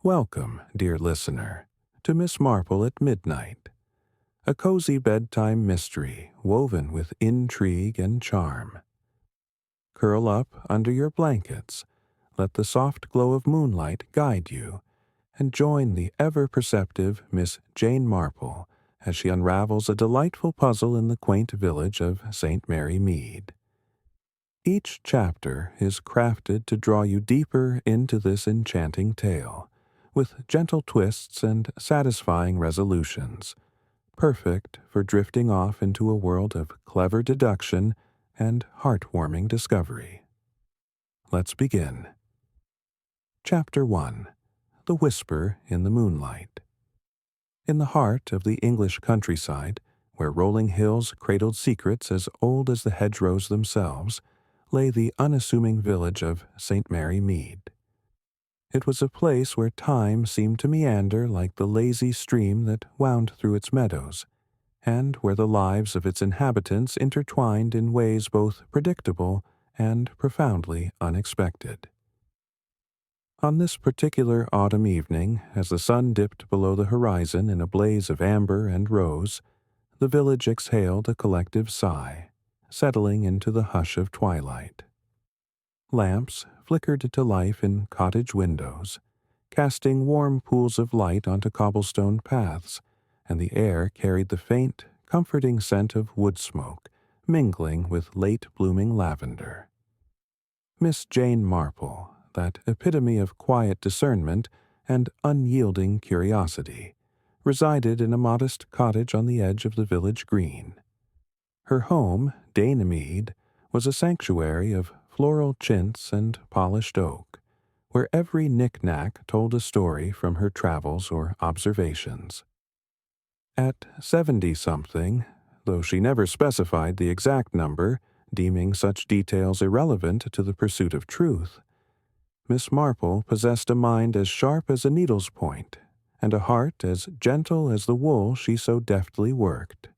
Welcome, dear listener, to Miss Marple at Midnight, a cozy bedtime mystery woven with intrigue and charm. Curl up under your blankets, let the soft glow of moonlight guide you, and join the ever-perceptive Miss Jane Marple as she unravels a delightful puzzle in the quaint village of St. Mary Mead. Each chapter is crafted to draw you deeper into this enchanting tale, with gentle twists and satisfying resolutions, perfect for drifting off into a world of clever deduction and heartwarming discovery. Let's begin. Chapter 1. The Whisper in the Moonlight. In the heart of the English countryside, where rolling hills cradled secrets as old as the hedgerows themselves, lay the unassuming village of St. Mary Mead. It was a place where time seemed to meander like the lazy stream that wound through its meadows, and where the lives of its inhabitants intertwined in ways both predictable and profoundly unexpected. On this particular autumn evening, as the sun dipped below the horizon in a blaze of amber and rose, the village exhaled a collective sigh, settling into the hush of twilight. Lamps flickered to life in cottage windows, casting warm pools of light onto cobblestone paths, and the air carried the faint, comforting scent of wood smoke, mingling with late-blooming lavender. Miss Jane Marple, that epitome of quiet discernment and unyielding curiosity, resided in a modest cottage on the edge of the village green. Her home, Dana Mead, was a sanctuary of floral chintz and polished oak, where every knick-knack told a story from her travels or observations. At 70-something, though she never specified the exact number, deeming such details irrelevant to the pursuit of truth, Miss Marple possessed a mind as sharp as a needle's point, and a heart as gentle as the wool she so deftly worked.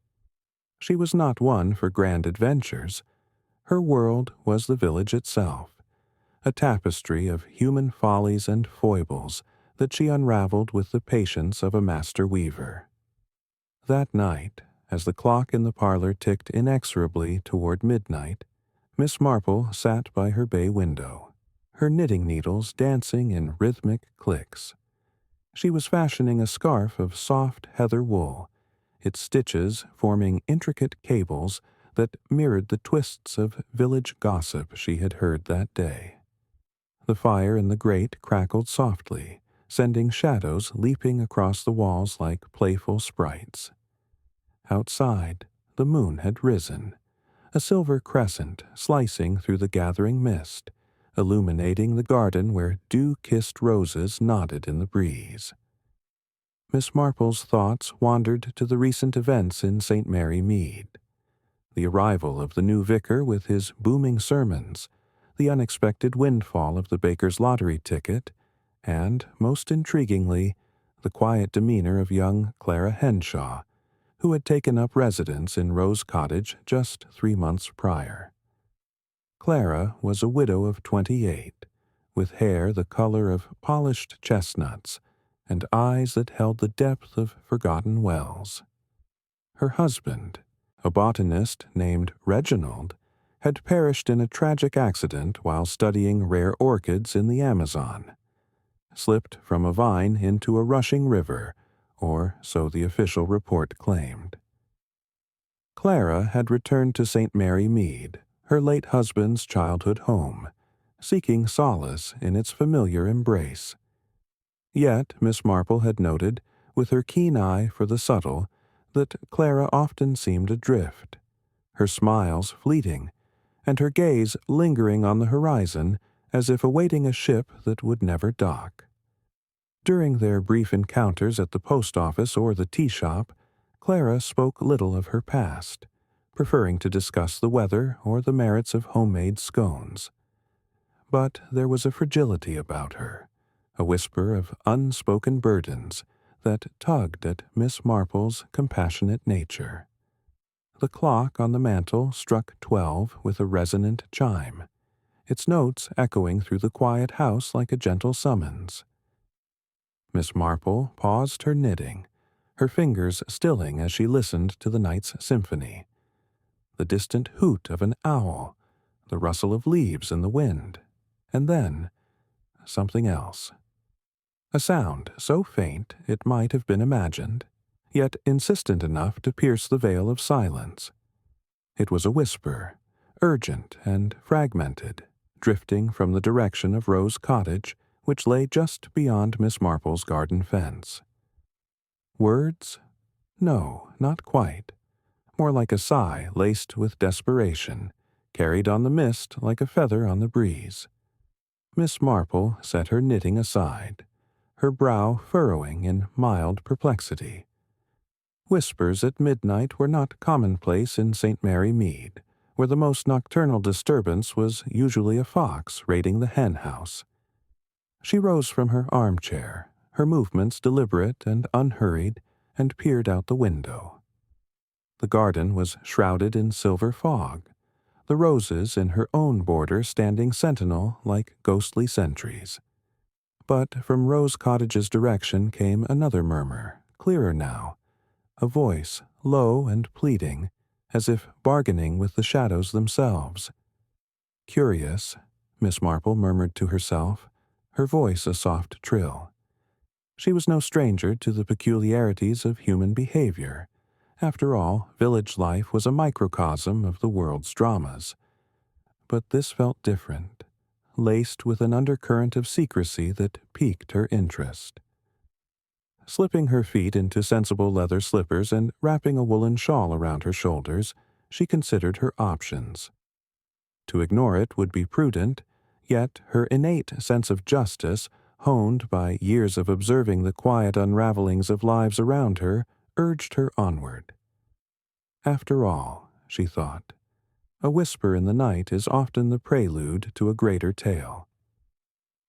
She was not one for grand adventures. Her world was the village itself, a tapestry of human follies and foibles that she unraveled with the patience of a master weaver. That night, as the clock in the parlor ticked inexorably toward midnight, Miss Marple sat by her bay window, her knitting needles dancing in rhythmic clicks. She was fashioning a scarf of soft heather wool, its stitches forming intricate cables that mirrored the twists of village gossip she had heard that day. The fire in the grate crackled softly, sending shadows leaping across the walls like playful sprites. Outside, the moon had risen, a silver crescent slicing through the gathering mist, illuminating the garden where dew-kissed roses nodded in the breeze. Miss Marple's thoughts wandered to the recent events in St. Mary Mead. The arrival of the new vicar with his booming sermons, the unexpected windfall of the baker's lottery ticket, and, most intriguingly, the quiet demeanor of young Clara Henshaw, who had taken up residence in Rose Cottage just 3 months prior. Clara was a widow of 28, with hair the color of polished chestnuts, and eyes that held the depth of forgotten wells. Her husband, a botanist named Reginald, had perished in a tragic accident while studying rare orchids in the Amazon, slipped from a vine into a rushing river, or so the official report claimed. Clara had returned to St. Mary Mead, her late husband's childhood home, seeking solace in its familiar embrace. Yet Miss Marple had noted, with her keen eye for the subtle, that Clara often seemed adrift, her smiles fleeting, and her gaze lingering on the horizon as if awaiting a ship that would never dock. During their brief encounters at the post office or the tea shop, Clara spoke little of her past, preferring to discuss the weather or the merits of homemade scones. But there was a fragility about her, a whisper of unspoken burdens that tugged at Miss Marple's compassionate nature. The clock on the mantel struck 12 with a resonant chime, its notes echoing through the quiet house like a gentle summons. Miss Marple paused her knitting, her fingers stilling as she listened to the night's symphony. The distant hoot of an owl, the rustle of leaves in the wind, and then something else. A sound so faint it might have been imagined, yet insistent enough to pierce the veil of silence. It was a whisper, urgent and fragmented, drifting from the direction of Rose Cottage, which lay just beyond Miss Marple's garden fence. Words? No, not quite. More like a sigh laced with desperation, carried on the mist like a feather on the breeze. Miss Marple set her knitting aside, her brow furrowing in mild perplexity. Whispers at midnight were not commonplace in St. Mary Mead, where the most nocturnal disturbance was usually a fox raiding the hen house. She rose from her armchair, her movements deliberate and unhurried, and peered out the window. The garden was shrouded in silver fog, the roses in her own border standing sentinel like ghostly sentries. But from Rose Cottage's direction came another murmur, clearer now, a voice low and pleading, as if bargaining with the shadows themselves. Curious, Miss Marple murmured to herself, her voice a soft trill. She was no stranger to the peculiarities of human behavior. After all, village life was a microcosm of the world's dramas. But this felt different, laced with an undercurrent of secrecy that piqued her interest. Slipping her feet into sensible leather slippers and wrapping a woolen shawl around her shoulders, she considered her options. To ignore it would be prudent, yet her innate sense of justice, honed by years of observing the quiet unravelings of lives around her, urged her onward. After all, she thought, a whisper in the night is often the prelude to a greater tale.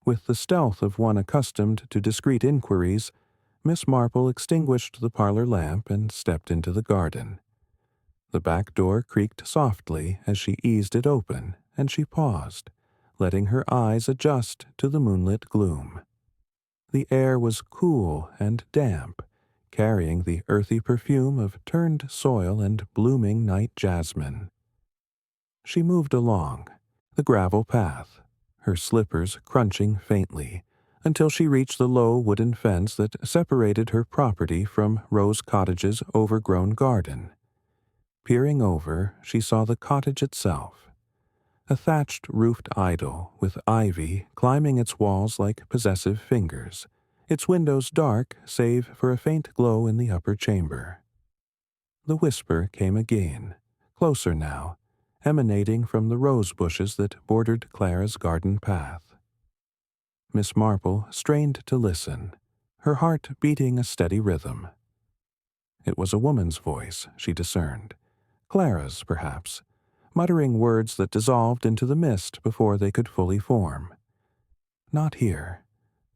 With the stealth of one accustomed to discreet inquiries, Miss Marple extinguished the parlor lamp and stepped into the garden. The back door creaked softly as she eased it open, and she paused, letting her eyes adjust to the moonlit gloom. The air was cool and damp, carrying the earthy perfume of turned soil and blooming night jasmine. She moved along the gravel path, her slippers crunching faintly, until she reached the low wooden fence that separated her property from Rose Cottage's overgrown garden. Peering over, she saw the cottage itself, a thatched-roofed idol with ivy climbing its walls like possessive fingers, its windows dark save for a faint glow in the upper chamber. The whisper came again, closer now, emanating from the rose bushes that bordered Clara's garden path. Miss Marple strained to listen, her heart beating a steady rhythm. It was a woman's voice, she discerned, Clara's, perhaps, muttering words that dissolved into the mist before they could fully form. Not here.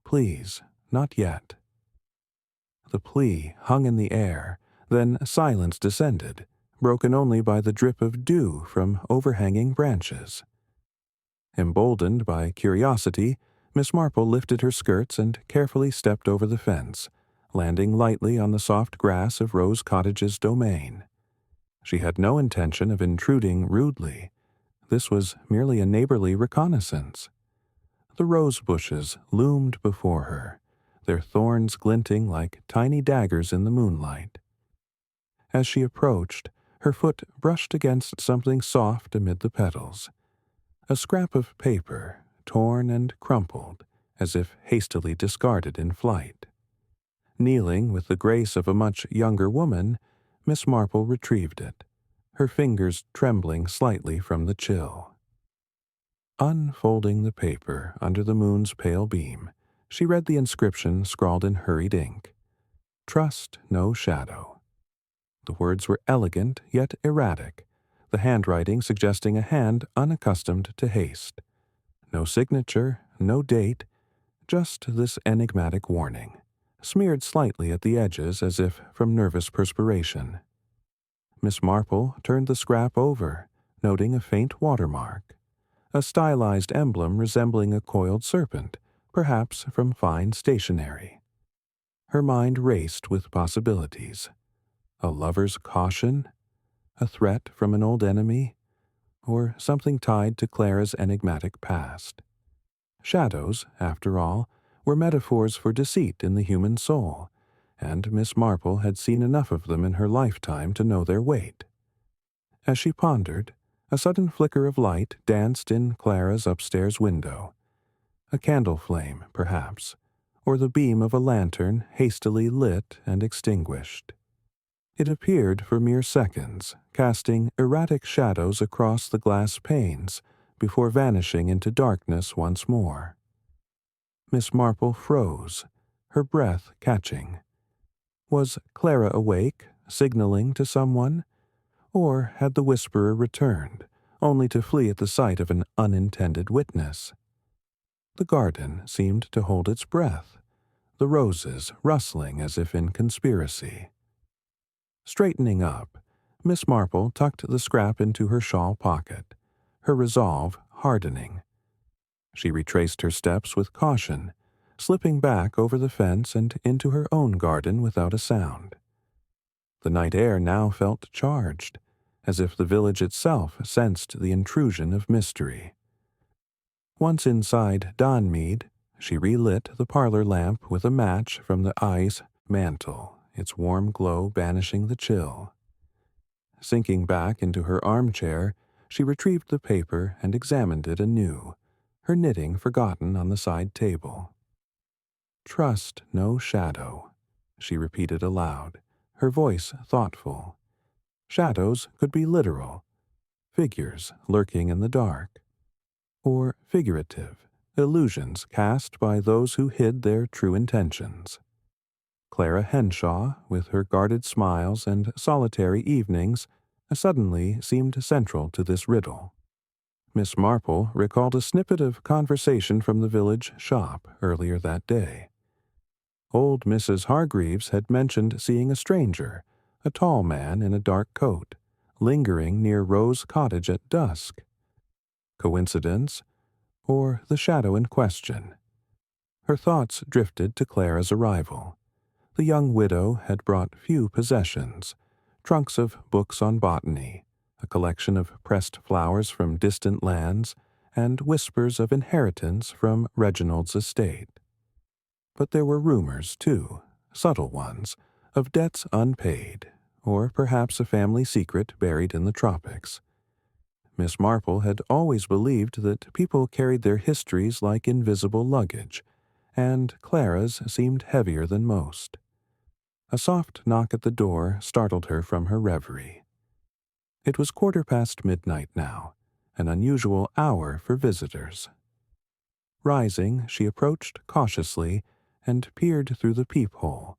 Please, not yet. The plea hung in the air, then silence descended, broken only by the drip of dew from overhanging branches. Emboldened by curiosity, Miss Marple lifted her skirts and carefully stepped over the fence, landing lightly on the soft grass of Rose Cottage's domain. She had no intention of intruding rudely. This was merely a neighborly reconnaissance. The rose bushes loomed before her, their thorns glinting like tiny daggers in the moonlight. As she approached, her foot brushed against something soft amid the petals. A scrap of paper, torn and crumpled, as if hastily discarded in flight. Kneeling with the grace of a much younger woman, Miss Marple retrieved it, her fingers trembling slightly from the chill. Unfolding the paper under the moon's pale beam, she read the inscription scrawled in hurried ink. Trust no shadow. The words were elegant yet erratic, the handwriting suggesting a hand unaccustomed to haste. No signature, no date, just this enigmatic warning, smeared slightly at the edges as if from nervous perspiration. Miss Marple turned the scrap over, noting a faint watermark, a stylized emblem resembling a coiled serpent, perhaps from fine stationery. Her mind raced with possibilities. A lover's caution? A threat from an old enemy? Or something tied to Clara's enigmatic past? Shadows, after all, were metaphors for deceit in the human soul, and Miss Marple had seen enough of them in her lifetime to know their weight. As she pondered, a sudden flicker of light danced in Clara's upstairs window. A candle flame, perhaps, or the beam of a lantern hastily lit and extinguished. It appeared for mere seconds, casting erratic shadows across the glass panes before vanishing into darkness once more. Miss Marple froze, her breath catching. Was Clara awake, signaling to someone? Or had the whisperer returned, only to flee at the sight of an unintended witness? The garden seemed to hold its breath, the roses rustling as if in conspiracy. Straightening up, Miss Marple tucked the scrap into her shawl pocket, her resolve hardening. She retraced her steps with caution, slipping back over the fence and into her own garden without a sound. The night air now felt charged, as if the village itself sensed the intrusion of mystery. Once inside Mead, she relit the parlor lamp with a match from the ice mantel, its warm glow banishing the chill. Sinking back into her armchair, she retrieved the paper and examined it anew, her knitting forgotten on the side table. "Trust no shadow," she repeated aloud, her voice thoughtful. Shadows could be literal, figures lurking in the dark, or figurative, illusions cast by those who hid their true intentions. Clara Henshaw, with her guarded smiles and solitary evenings, suddenly seemed central to this riddle. Miss Marple recalled a snippet of conversation from the village shop earlier that day. Old Mrs. Hargreaves had mentioned seeing a stranger, a tall man in a dark coat, lingering near Rose Cottage at dusk. Coincidence, or the shadow in question? Her thoughts drifted to Clara's arrival. The young widow had brought few possessions, trunks of books on botany, a collection of pressed flowers from distant lands, and whispers of inheritance from Reginald's estate. But there were rumors, too, subtle ones, of debts unpaid, or perhaps a family secret buried in the tropics. Miss Marple had always believed that people carried their histories like invisible luggage, and Clara's seemed heavier than most. A soft knock at the door startled her from her reverie. It was midnight now, an unusual hour for visitors. Rising, she approached cautiously and peered through the peephole,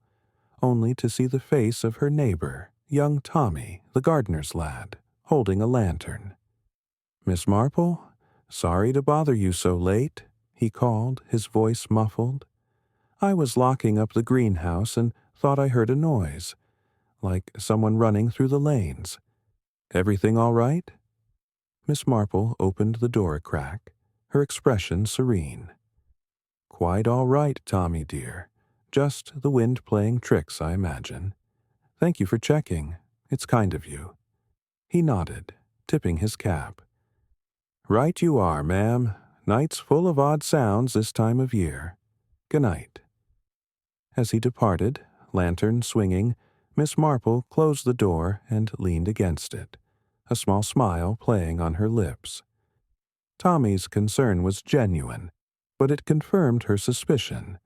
only to see the face of her neighbor, young Tommy, the gardener's lad, holding a lantern. "Miss Marple, sorry to bother you so late," he called, his voice muffled. "I was locking up the greenhouse and thought I heard a noise, like someone running through the lanes. Everything all right?" Miss Marple opened the door a crack, her expression serene. "Quite all right, Tommy dear. Just the wind playing tricks, I imagine. Thank you for checking. It's kind of you." He nodded, tipping his cap. "Right you are, ma'am. Night's full of odd sounds this time of year. Good night." As he departed, lantern swinging, Miss Marple closed the door and leaned against it, a small smile playing on her lips. Tommy's concern was genuine, but it confirmed her suspicion.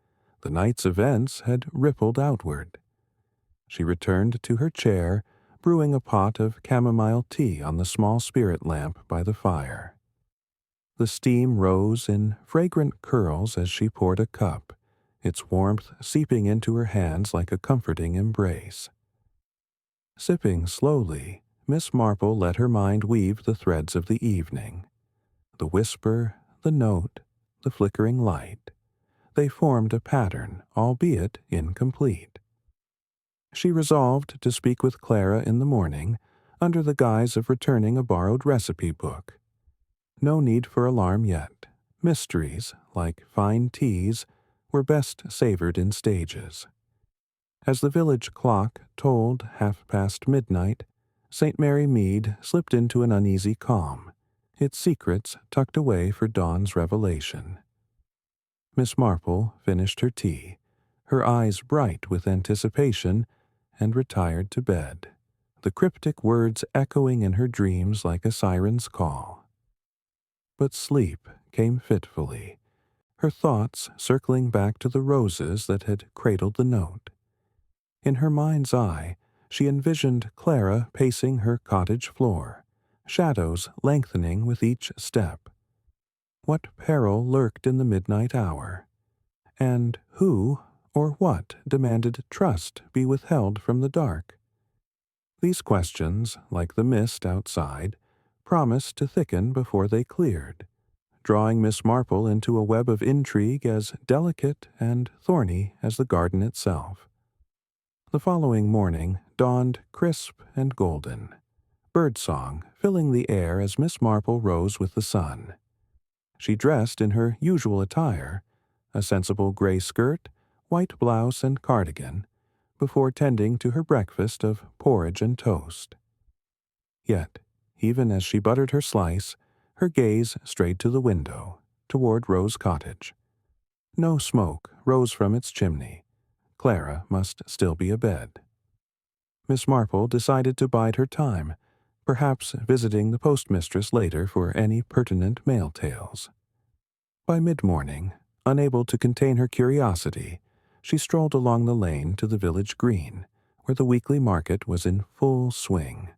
The night's events had rippled outward. She returned to her chair, brewing a pot of chamomile tea on the small spirit lamp by the fire. The steam rose in fragrant curls as she poured a cup, its warmth seeping into her hands like a comforting embrace. Sipping slowly, Miss Marple let her mind weave the threads of the evening. The whisper, the note, the flickering light. They formed a pattern, albeit incomplete. She resolved to speak with Clara in the morning, under the guise of returning a borrowed recipe book. No need for alarm yet. Mysteries, like fine teas, were best savored in stages. As the village clock tolled midnight, St. Mary Mead slipped into an uneasy calm, its secrets tucked away for dawn's revelation. Miss Marple finished her tea, her eyes bright with anticipation, and retired to bed, the cryptic words echoing in her dreams like a siren's call. But sleep came fitfully, her thoughts circling back to the roses that had cradled the note. In her mind's eye, she envisioned Clara pacing her cottage floor, shadows lengthening with each step. What peril lurked in the midnight hour? And who or what demanded trust be withheld from the dark? These questions, like the mist outside, promised to thicken before they cleared, drawing Miss Marple into a web of intrigue as delicate and thorny as the garden itself. The following morning dawned crisp and golden, birdsong filling the air as Miss Marple rose with the sun. She dressed in her usual attire, a sensible gray skirt, white blouse and cardigan, before tending to her breakfast of porridge and toast. Yet, even as she buttered her slice, her gaze strayed to the window, toward Rose Cottage. No smoke rose from its chimney. Clara must still be abed. Miss Marple decided to bide her time, perhaps visiting the postmistress later for any pertinent mail tales. By mid-morning, unable to contain her curiosity, she strolled along the lane to the village green, where the weekly market was in full swing.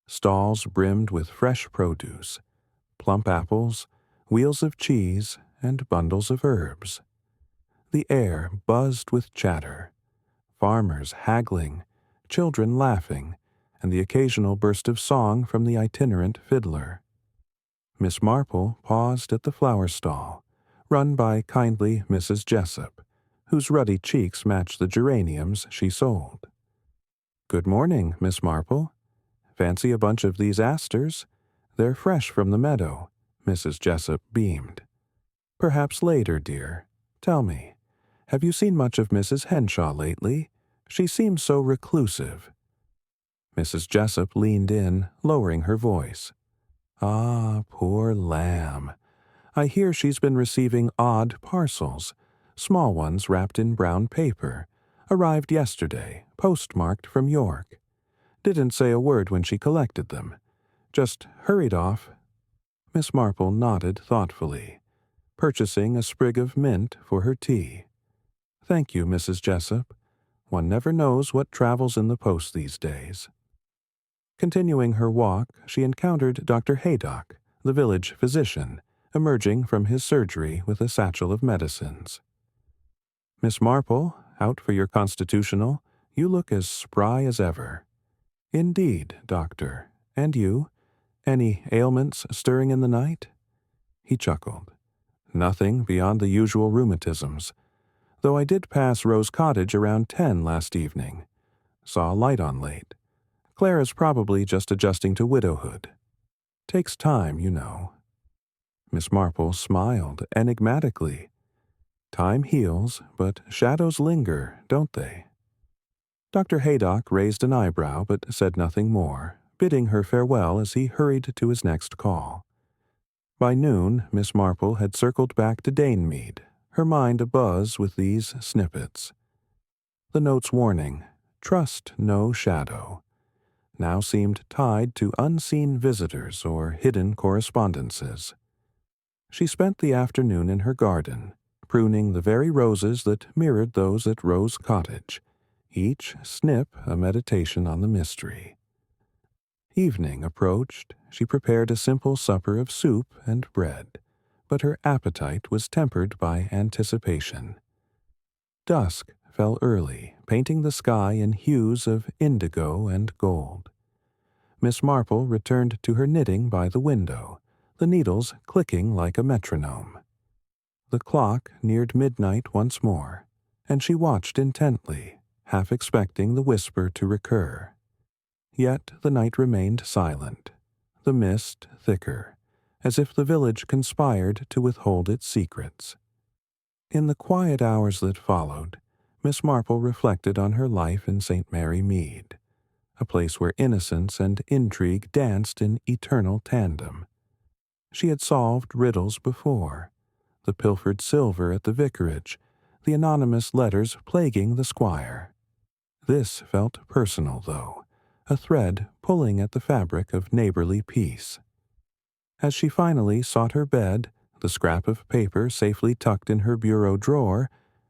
Stalls brimmed with fresh produce, plump apples, wheels of cheese, and bundles of herbs. The air buzzed with chatter, farmers haggling, children laughing, and the occasional burst of song from the itinerant fiddler. Miss Marple paused at the flower stall, run by kindly Mrs. Jessup, whose ruddy cheeks matched the geraniums she sold. "Good morning, Miss Marple. Fancy a bunch of these asters? They're fresh from the meadow," Mrs. Jessup beamed. "Perhaps later, dear. Tell me, have you seen much of Mrs. Henshaw lately? She seems so reclusive." Mrs. Jessup leaned in, lowering her voice. "Ah, poor lamb. I hear she's been receiving odd parcels, small ones wrapped in brown paper, arrived yesterday, postmarked from York. Didn't say a word when she collected them. Just hurried off." Miss Marple nodded thoughtfully, purchasing a sprig of mint for her tea. "Thank you, Mrs. Jessup. One never knows what travels in the post these days." Continuing her walk, she encountered Dr. Haydock, the village physician, emerging from his surgery with a satchel of medicines. "Miss Marple, out for your constitutional? You look as spry as ever." "Indeed, doctor. And you? Any ailments stirring in the night?" He chuckled. "Nothing beyond the usual rheumatisms, though I did pass Rose Cottage around 10 last evening. Saw a light on late. Clara's probably just adjusting to widowhood. Takes time, you know." Miss Marple smiled enigmatically. "Time heals, but shadows linger, don't they?" Dr. Haydock raised an eyebrow but said nothing more, bidding her farewell as he hurried to his next call. By noon, Miss Marple had circled back to Mead, her mind abuzz with these snippets. The note's warning, "Trust no shadow," now seemed tied to unseen visitors or hidden correspondences. She spent the afternoon in her garden, pruning the very roses that mirrored those at Rose Cottage, each snip a meditation on the mystery. Evening approached. She prepared a simple supper of soup and bread, but her appetite was tempered by anticipation. Dusk fell early, painting the sky in hues of indigo and gold. Miss Marple returned to her knitting by the window, the needles clicking like a metronome. The clock neared midnight once more, and she watched intently, half expecting the whisper to recur. Yet the night remained silent, the mist thicker, as if the village conspired to withhold its secrets. In the quiet hours that followed, Miss Marple reflected on her life in St. Mary Mead, a place where innocence and intrigue danced in eternal tandem. She had solved riddles before: the pilfered silver at the vicarage, the anonymous letters plaguing the squire. This felt personal, though, a thread pulling at the fabric of neighborly peace. As she finally sought her bed, the scrap of paper safely tucked in her bureau drawer,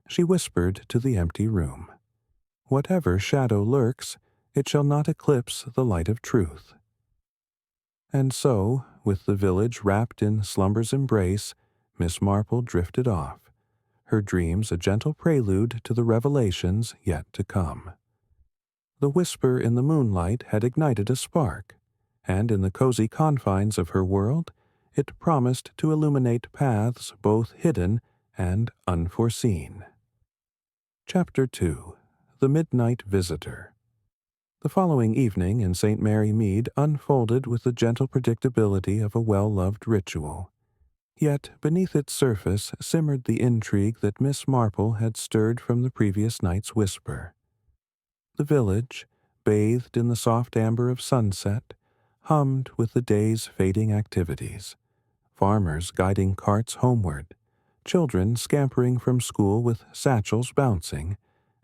she whispered to the empty room, "Whatever shadow lurks, it shall not eclipse the light of truth." And so, with the village wrapped in slumber's embrace, Miss Marple drifted off, her dreams a gentle prelude to the revelations yet to come. The whisper in the moonlight had ignited a spark, and in the cozy confines of her world, it promised to illuminate paths both hidden and unforeseen. Chapter 2. The Midnight Visitor. The following evening in St. Mary Mead unfolded with the gentle predictability of a well-loved ritual. Yet beneath its surface simmered the intrigue that Miss Marple had stirred from the previous night's whisper. The village, bathed in the soft amber of sunset, hummed with the day's fading activities. Farmers guiding carts homeward, children scampering from school with satchels bouncing,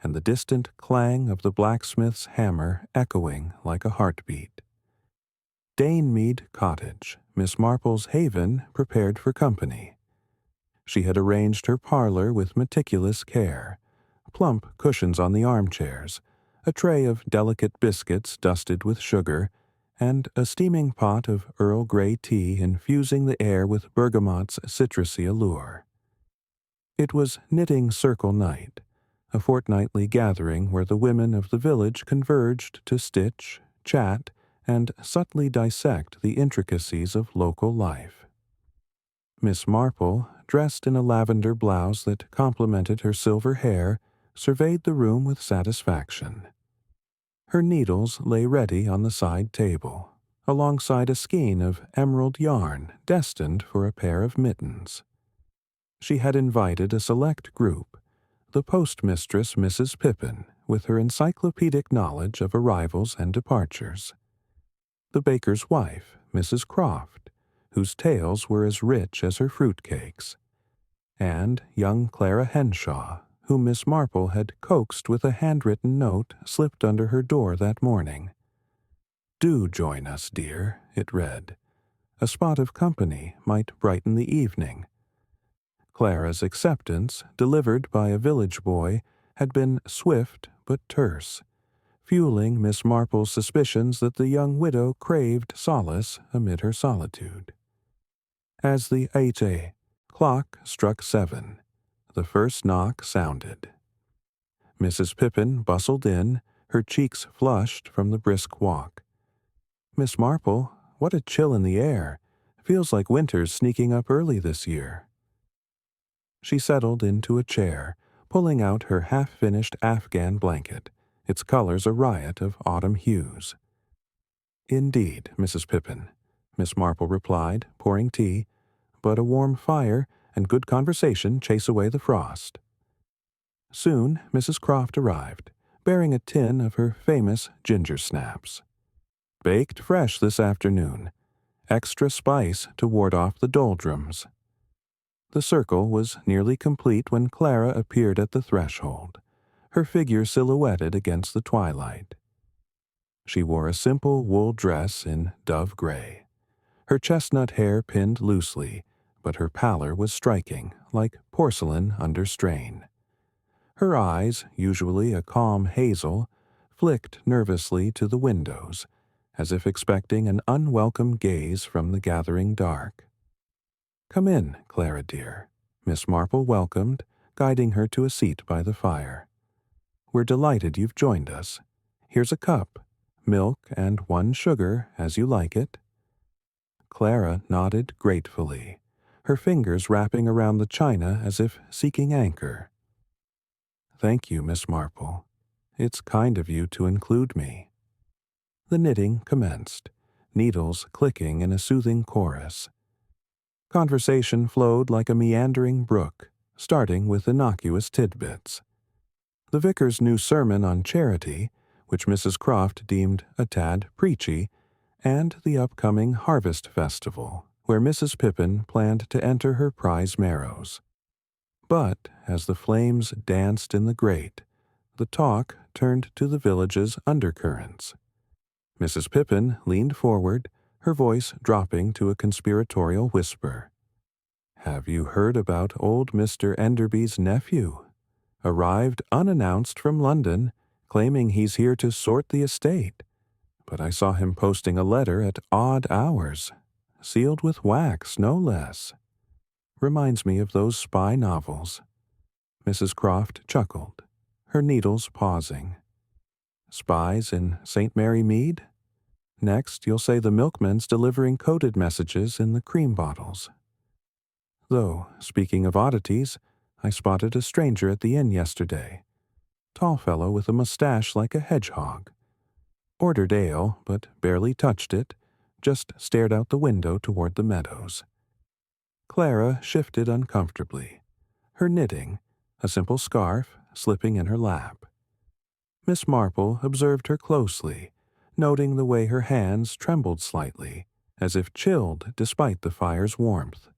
and the distant clang of the blacksmith's hammer echoing like a heartbeat. Mead Cottage, Miss Marple's haven, prepared for company. She had arranged her parlor with meticulous care: plump cushions on the armchairs, a tray of delicate biscuits dusted with sugar, and a steaming pot of Earl Grey tea infusing the air with bergamot's citrusy allure. It was knitting circle night, a fortnightly gathering where the women of the village converged to stitch, chat, and subtly dissect the intricacies of local life. Miss Marple, dressed in a lavender blouse that complemented her silver hair, surveyed the room with satisfaction. Her needles lay ready on the side table, alongside a skein of emerald yarn destined for a pair of mittens. She had invited a select group: the postmistress, Mrs. Pippin, with her encyclopedic knowledge of arrivals and departures; the baker's wife, Mrs. Croft, whose tales were as rich as her fruitcakes; and young Clara Henshaw, whom Miss Marple had coaxed with a handwritten note slipped under her door that morning. "Do join us, dear," it read. A spot of company might brighten the evening. Clara's acceptance, delivered by a village boy, had been swift but terse, fueling Miss Marple's suspicions that the young widow craved solace amid her solitude. As the 8 clock struck 7, the first knock sounded. Mrs. Pippin bustled in, her cheeks flushed from the brisk walk. "Miss Marple, what a chill in the air! Feels like winter's sneaking up early this year." She settled into a chair, pulling out her half-finished Afghan blanket, its colors a riot of autumn hues. "Indeed, Mrs. Pippin," Miss Marple replied, pouring tea, "but a warm fire and good conversation chase away the frost." Soon Mrs. Croft arrived, bearing a tin of her famous ginger snaps. "Baked fresh this afternoon. Extra spice to ward off the doldrums." The circle was nearly complete when Clara appeared at the threshold, her figure silhouetted against the twilight. She wore a simple wool dress in dove gray, her chestnut hair pinned loosely, but her pallor was striking, like porcelain under strain. Her eyes, usually a calm hazel, flicked nervously to the windows, as if expecting an unwelcome gaze from the gathering dark. "Come in, Clara dear," Miss Marple welcomed, guiding her to a seat by the fire. "We're delighted you've joined us. Here's a cup, milk and 1 sugar, as you like it." Clara nodded gratefully, her fingers wrapping around the china as if seeking anchor. "Thank you, Miss Marple. It's kind of you to include me." The knitting commenced, needles clicking in a soothing chorus. Conversation flowed like a meandering brook, starting with innocuous tidbits. The vicar's new sermon on charity, which Mrs. Croft deemed a tad preachy, and the upcoming Harvest Festival, where Mrs. Pippin planned to enter her prize marrows. But as the flames danced in the grate, the talk turned to the village's undercurrents. Mrs. Pippin leaned forward, her voice dropping to a conspiratorial whisper. "Have you heard about old Mr. Enderby's nephew? Arrived unannounced from London, claiming he's here to sort the estate. But I saw him posting a letter at odd hours, sealed with wax, no less. Reminds me of those spy novels." Mrs. Croft chuckled, her needles pausing. "Spies in St. Mary Mead? Next, you'll say the milkman's delivering coded messages in the cream bottles. Though, speaking of oddities, I spotted a stranger at the inn yesterday. Tall fellow with a mustache like a hedgehog. Ordered ale, but barely touched it, just stared out the window toward the meadows." Clara shifted uncomfortably, her knitting, a simple scarf, slipping in her lap. Miss Marple observed her closely, noting the way her hands trembled slightly, as if chilled despite the fire's warmth.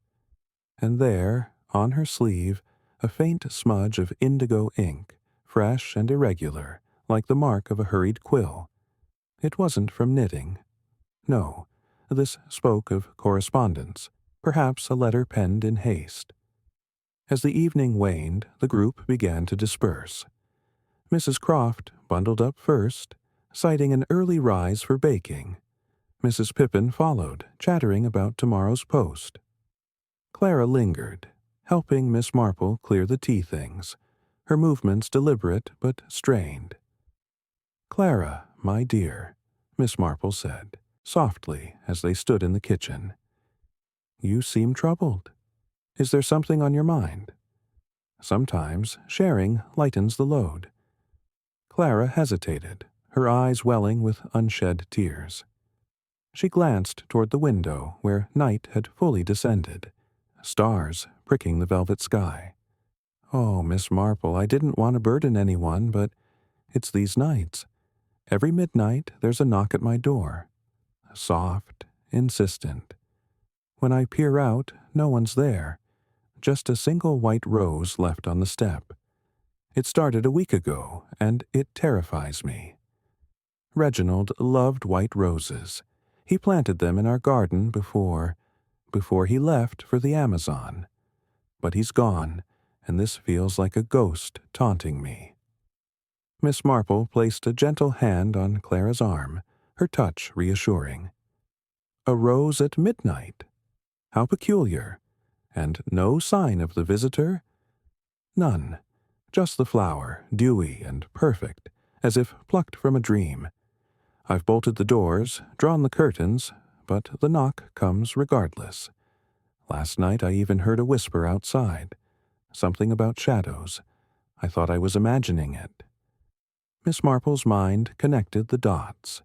And there, on her sleeve, a faint smudge of indigo ink, fresh and irregular, like the mark of a hurried quill. It wasn't from knitting. No, this spoke of correspondence, perhaps a letter penned in haste. As the evening waned, the group began to disperse. Mrs. Croft bundled up first, citing an early rise for baking. Mrs. Pippin followed, chattering about tomorrow's post. Clara lingered, helping Miss Marple clear the tea things, her movements deliberate but strained. "Clara, my dear," Miss Marple said, softly as they stood in the kitchen. "You seem troubled. Is there something on your mind? Sometimes sharing lightens the load." Clara hesitated, her eyes welling with unshed tears. She glanced toward the window where night had fully descended, stars pricking the velvet sky. "Oh, Miss Marple, I didn't want to burden anyone, but it's these nights. Every midnight there's a knock at my door. Soft, insistent. When I peer out, no one's there. Just a single white rose left on the step. It started a week ago, and it terrifies me. Reginald loved white roses. He planted them in our garden before he left for the Amazon. But he's gone, and this feels like a ghost taunting me." Miss Marple placed a gentle hand on Clara's arm, her touch reassuring. "A rose at midnight? How peculiar. And no sign of the visitor?" "None. Just the flower, dewy and perfect, as if plucked from a dream. I've bolted the doors, drawn the curtains, but the knock comes regardless. Last night I even heard a whisper outside. Something about shadows. I thought I was imagining it." Miss Marple's mind connected the dots.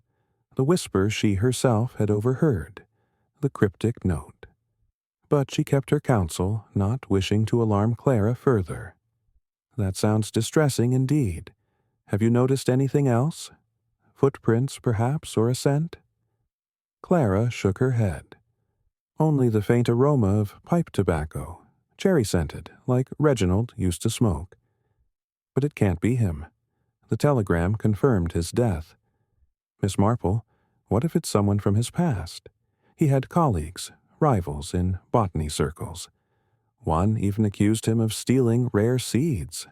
The whisper she herself had overheard. The cryptic note. But she kept her counsel, not wishing to alarm Clara further. "That sounds distressing indeed. Have you noticed anything else? Footprints, perhaps, or a scent?" Clara shook her head. "Only the faint aroma of pipe tobacco, cherry-scented, like Reginald used to smoke. But it can't be him. The telegram confirmed his death. Miss Marple, what if it's someone from his past? He had colleagues, rivals in botany circles. One even accused him of stealing rare seeds."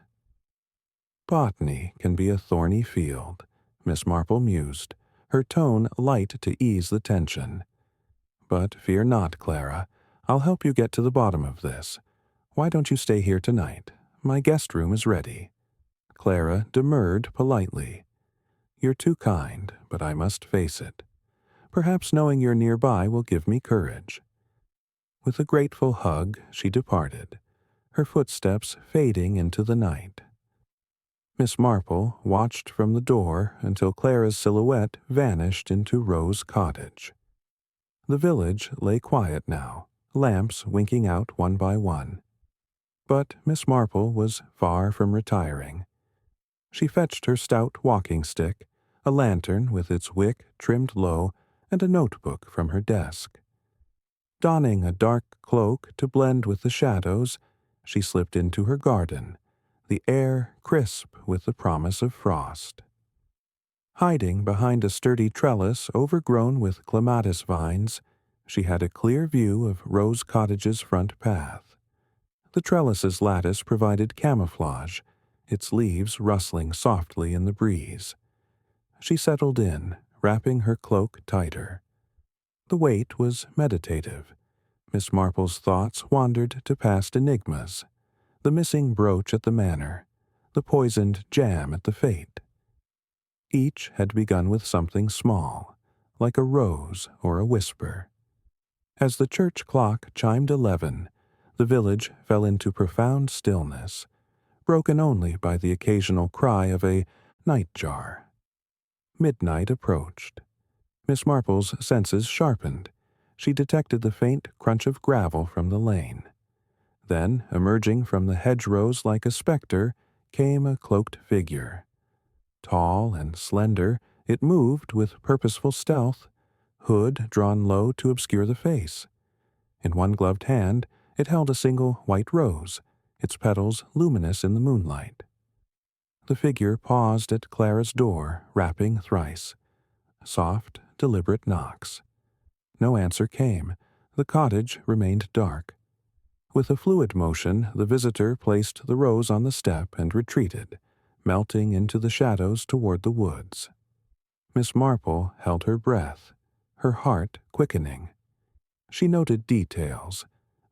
"Botany can be a thorny field," Miss Marple mused, her tone light to ease the tension. "But fear not, Clara. I'll help you get to the bottom of this. Why don't you stay here tonight? My guest room is ready." Clara demurred politely. "You're too kind, but I must face it. Perhaps knowing you're nearby will give me courage." With a grateful hug, she departed, her footsteps fading into the night. Miss Marple watched from the door until Clara's silhouette vanished into Rose Cottage. The village lay quiet now, lamps winking out one by one. But Miss Marple was far from retiring. She fetched her stout walking stick, a lantern with its wick trimmed low, and a notebook from her desk. Donning a dark cloak to blend with the shadows, she slipped into her garden, the air crisp with the promise of frost. Hiding behind a sturdy trellis overgrown with clematis vines, she had a clear view of Rose Cottage's front path. The trellis's lattice provided camouflage, its leaves rustling softly in the breeze. She settled in, wrapping her cloak tighter. The wait was meditative. Miss Marple's thoughts wandered to past enigmas, the missing brooch at the manor, the poisoned jam at the fete. Each had begun with something small, like a rose or a whisper. As the church clock chimed 11, the village fell into profound stillness, broken only by the occasional cry of a nightjar. Midnight approached. Miss Marple's senses sharpened. She detected the faint crunch of gravel from the lane. Then, emerging from the hedgerows like a spectre, came a cloaked figure. Tall and slender, it moved with purposeful stealth, hood drawn low to obscure the face. In one gloved hand, it held a single white rose, its petals luminous in the moonlight. The figure paused at Clara's door, rapping thrice. Soft, deliberate knocks. No answer came. The cottage remained dark. With a fluid motion, the visitor placed the rose on the step and retreated, melting into the shadows toward the woods. Miss Marple held her breath, her heart quickening. She noted details: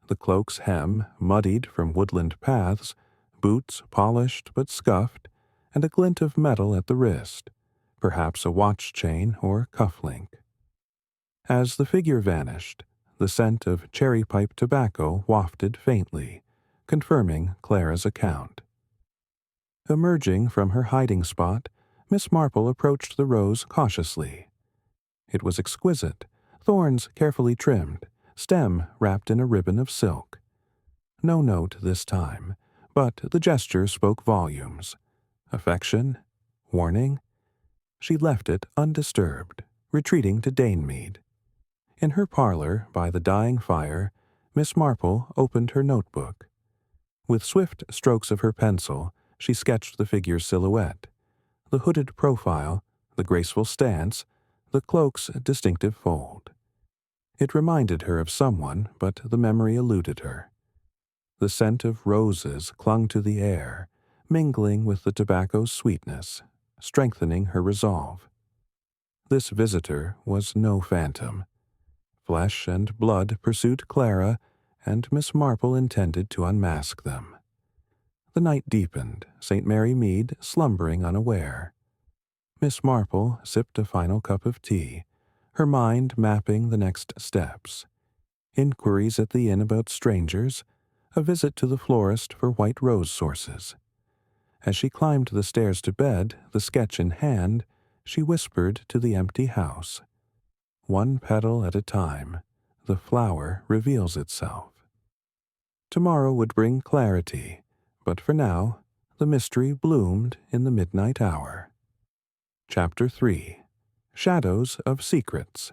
the cloak's hem, muddied from woodland paths, boots polished but scuffed, and a glint of metal at the wrist, perhaps a watch chain or cufflink. As the figure vanished, the scent of cherry pipe tobacco wafted faintly, confirming Clara's account. Emerging from her hiding spot, Miss Marple approached the rose cautiously. It was exquisite, thorns carefully trimmed, stem wrapped in a ribbon of silk. No note this time, but the gesture spoke volumes. Affection? Warning? She left it undisturbed, retreating to Mead. In her parlor, by the dying fire, Miss Marple opened her notebook. With swift strokes of her pencil, she sketched the figure's silhouette, the hooded profile, the graceful stance, the cloak's distinctive fold. It reminded her of someone, but the memory eluded her. The scent of roses clung to the air, mingling with the tobacco's sweetness, strengthening her resolve. This visitor was no phantom. Flesh and blood pursued Clara, and Miss Marple intended to unmask them. The night deepened, St. Mary Mead slumbering unaware. Miss Marple sipped a final cup of tea, her mind mapping the next steps. Inquiries at the inn about strangers, a visit to the florist for white rose sources. As she climbed the stairs to bed, the sketch in hand, she whispered to the empty house. One petal at a time, the flower reveals itself. Tomorrow would bring clarity, but for now, the mystery bloomed in the midnight hour. Chapter 3. Shadows of Secrets.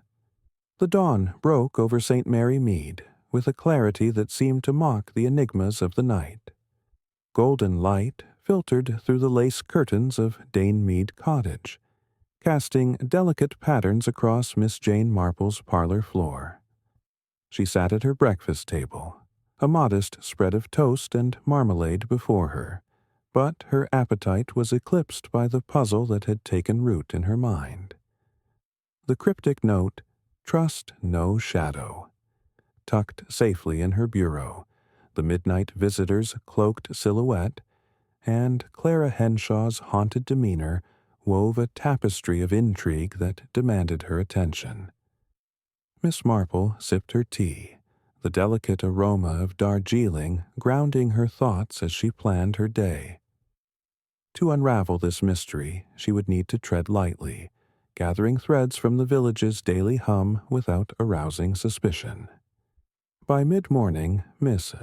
The dawn broke over St. Mary Mead, with a clarity that seemed to mock the enigmas of the night. Golden light filtered through the lace curtains of Dane Mead Cottage, casting delicate patterns across Miss Jane Marple's parlor floor. She sat at her breakfast table, a modest spread of toast and marmalade before her, but her appetite was eclipsed by the puzzle that had taken root in her mind. The cryptic note, "Trust no shadow," tucked safely in her bureau, the midnight visitor's cloaked silhouette, and Clara Henshaw's haunted demeanor wove a tapestry of intrigue that demanded her attention. Miss Marple sipped her tea, the delicate aroma of Darjeeling grounding her thoughts as she planned her day. To unravel this mystery, she would need to tread lightly, gathering threads from the village's daily hum without arousing suspicion. By mid-morning, Miss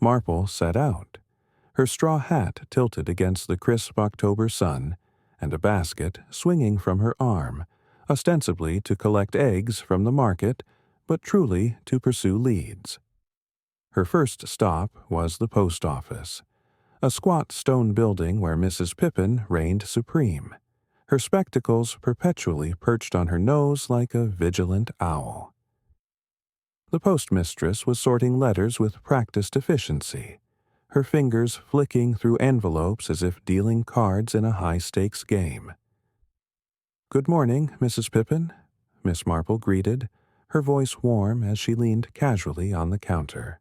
Marple set out, her straw hat tilted against the crisp October sun, and a basket swinging from her arm, ostensibly to collect eggs from the market, but truly to pursue leads. Her first stop was the post office, a squat stone building where Mrs. Pippin reigned supreme, her spectacles perpetually perched on her nose like a vigilant owl. The postmistress was sorting letters with practiced efficiency, her fingers flicking through envelopes as if dealing cards in a high-stakes game. "Good morning, Mrs. Pippin," Miss Marple greeted, her voice warm as she leaned casually on the counter.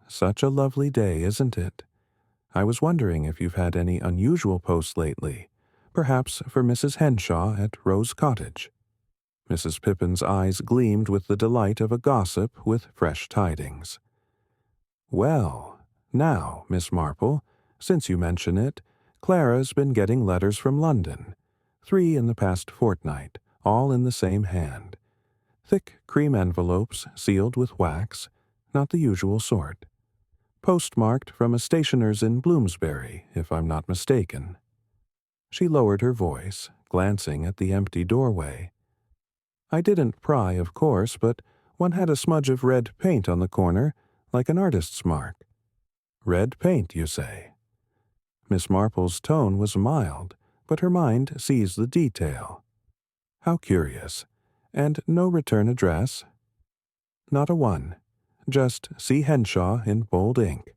"Such a lovely day, isn't it? I was wondering if you've had any unusual posts lately, perhaps for Mrs. Henshaw at Rose Cottage." Mrs. Pippin's eyes gleamed with the delight of a gossip with fresh tidings. "Well, now, Miss Marple, since you mention it, Clara's been getting letters from London, 3 in the past fortnight, all in the same hand. Thick cream envelopes sealed with wax, not the usual sort. Postmarked from a stationer's in Bloomsbury, if I'm not mistaken." She lowered her voice, glancing at the empty doorway. "I didn't pry, of course, but one had a smudge of red paint on the corner, like an artist's mark." "Red paint, you say?" Miss Marple's tone was mild, but her mind seized the detail. "How curious. And no return address?" "Not a one. Just C. Henshaw in bold ink.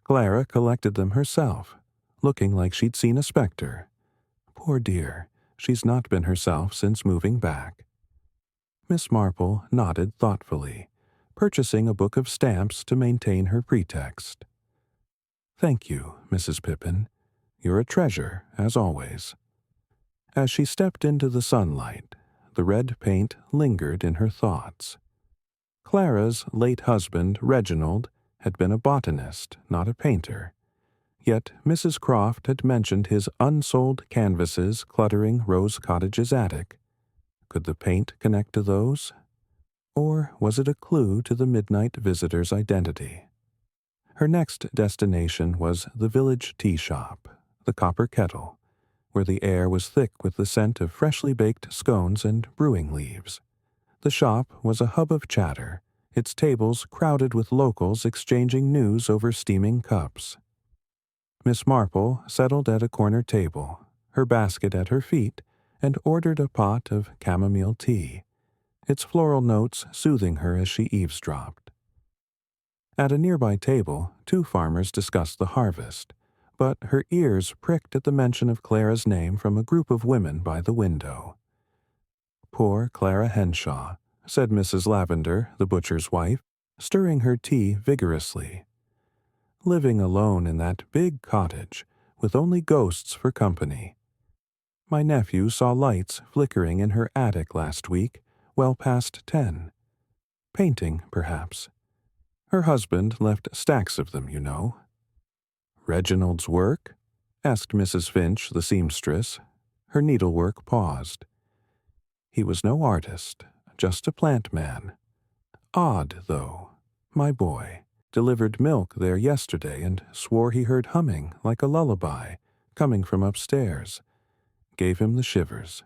Clara collected them herself, looking like she'd seen a specter. Poor dear, she's not been herself since moving back." Miss Marple nodded thoughtfully, purchasing a book of stamps to maintain her pretext. "Thank you, Mrs. Pippin. You're a treasure, as always." As she stepped into the sunlight, the red paint lingered in her thoughts. Clara's late husband, Reginald, had been a botanist, not a painter. Yet Mrs. Croft had mentioned his unsold canvases cluttering Rose Cottage's attic. Could the paint connect to those? Or was it a clue to the midnight visitor's identity? Her next destination was the village tea shop, the Copper Kettle, where the air was thick with the scent of freshly baked scones and brewing leaves. The shop was a hub of chatter, its tables crowded with locals exchanging news over steaming cups. Miss Marple settled at a corner table, her basket at her feet, and ordered a pot of chamomile tea, its floral notes soothing her as she eavesdropped. At a nearby table, 2 farmers discussed the harvest, but her ears pricked at the mention of Clara's name from a group of women by the window. "Poor Clara Henshaw," said Mrs. Lavender, the butcher's wife, stirring her tea vigorously. "Living alone in that big cottage, with only ghosts for company. My nephew saw lights flickering in her attic last week, well past 10. Painting, perhaps. Her husband left stacks of them, you know." "Reginald's work?" asked Mrs. Finch, the seamstress. Her needlework paused. "He was no artist, just a plant man. Odd, though. My boy delivered milk there yesterday and swore he heard humming like a lullaby coming from upstairs. Gave him the shivers."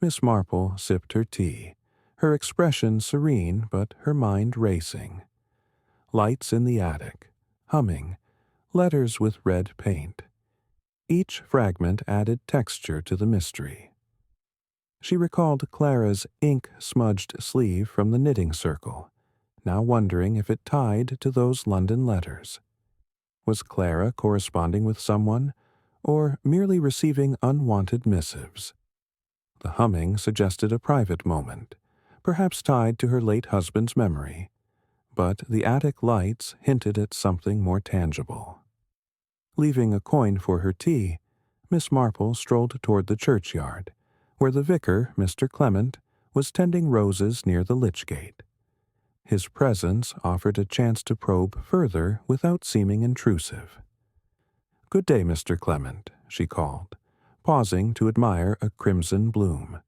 Miss Marple sipped her tea, her expression serene but her mind racing. Lights in the attic, humming, letters with red paint. Each fragment added texture to the mystery. She recalled Clara's ink-smudged sleeve from the knitting circle, now wondering if it tied to those London letters. Was Clara corresponding with someone, or merely receiving unwanted missives? The humming suggested a private moment, perhaps tied to her late husband's memory, but the attic lights hinted at something more tangible. Leaving a coin for her tea, Miss Marple strolled toward the churchyard, where the vicar, Mr. Clement, was tending roses near the lych gate. His presence offered a chance to probe further without seeming intrusive. "Good day, Mr. Clement," she called, pausing to admire a crimson bloom.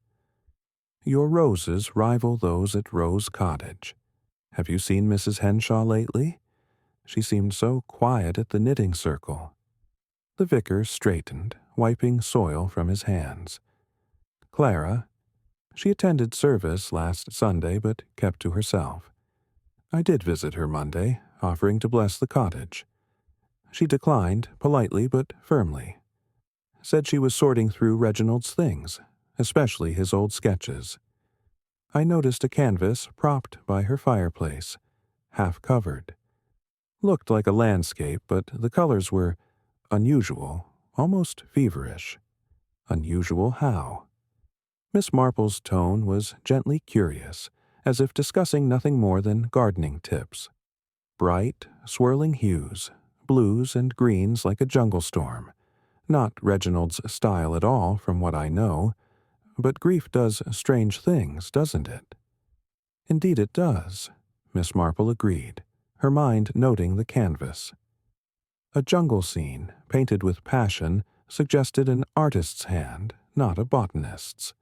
"Your roses rival those at Rose Cottage. Have you seen Mrs. Henshaw lately? She seemed so quiet at the knitting circle. The vicar straightened, wiping soil from his hands. Clara, she attended service last Sunday but kept to herself. I did visit her Monday, offering to bless the cottage. She declined, politely but firmly. Said she was sorting through Reginald's things, especially his old sketches. I noticed a canvas propped by her fireplace, half covered. Looked like a landscape, but the colors were unusual, almost feverish. Unusual how? Miss Marple's tone was gently curious, as if discussing nothing more than gardening tips. Bright, swirling hues, blues and greens like a jungle storm. Not Reginald's style at all, from what I know, but grief does strange things, doesn't it? Indeed it does, Miss Marple agreed, her mind noting the canvas. A jungle scene, painted with passion, suggested an artist's hand, not a botanist's.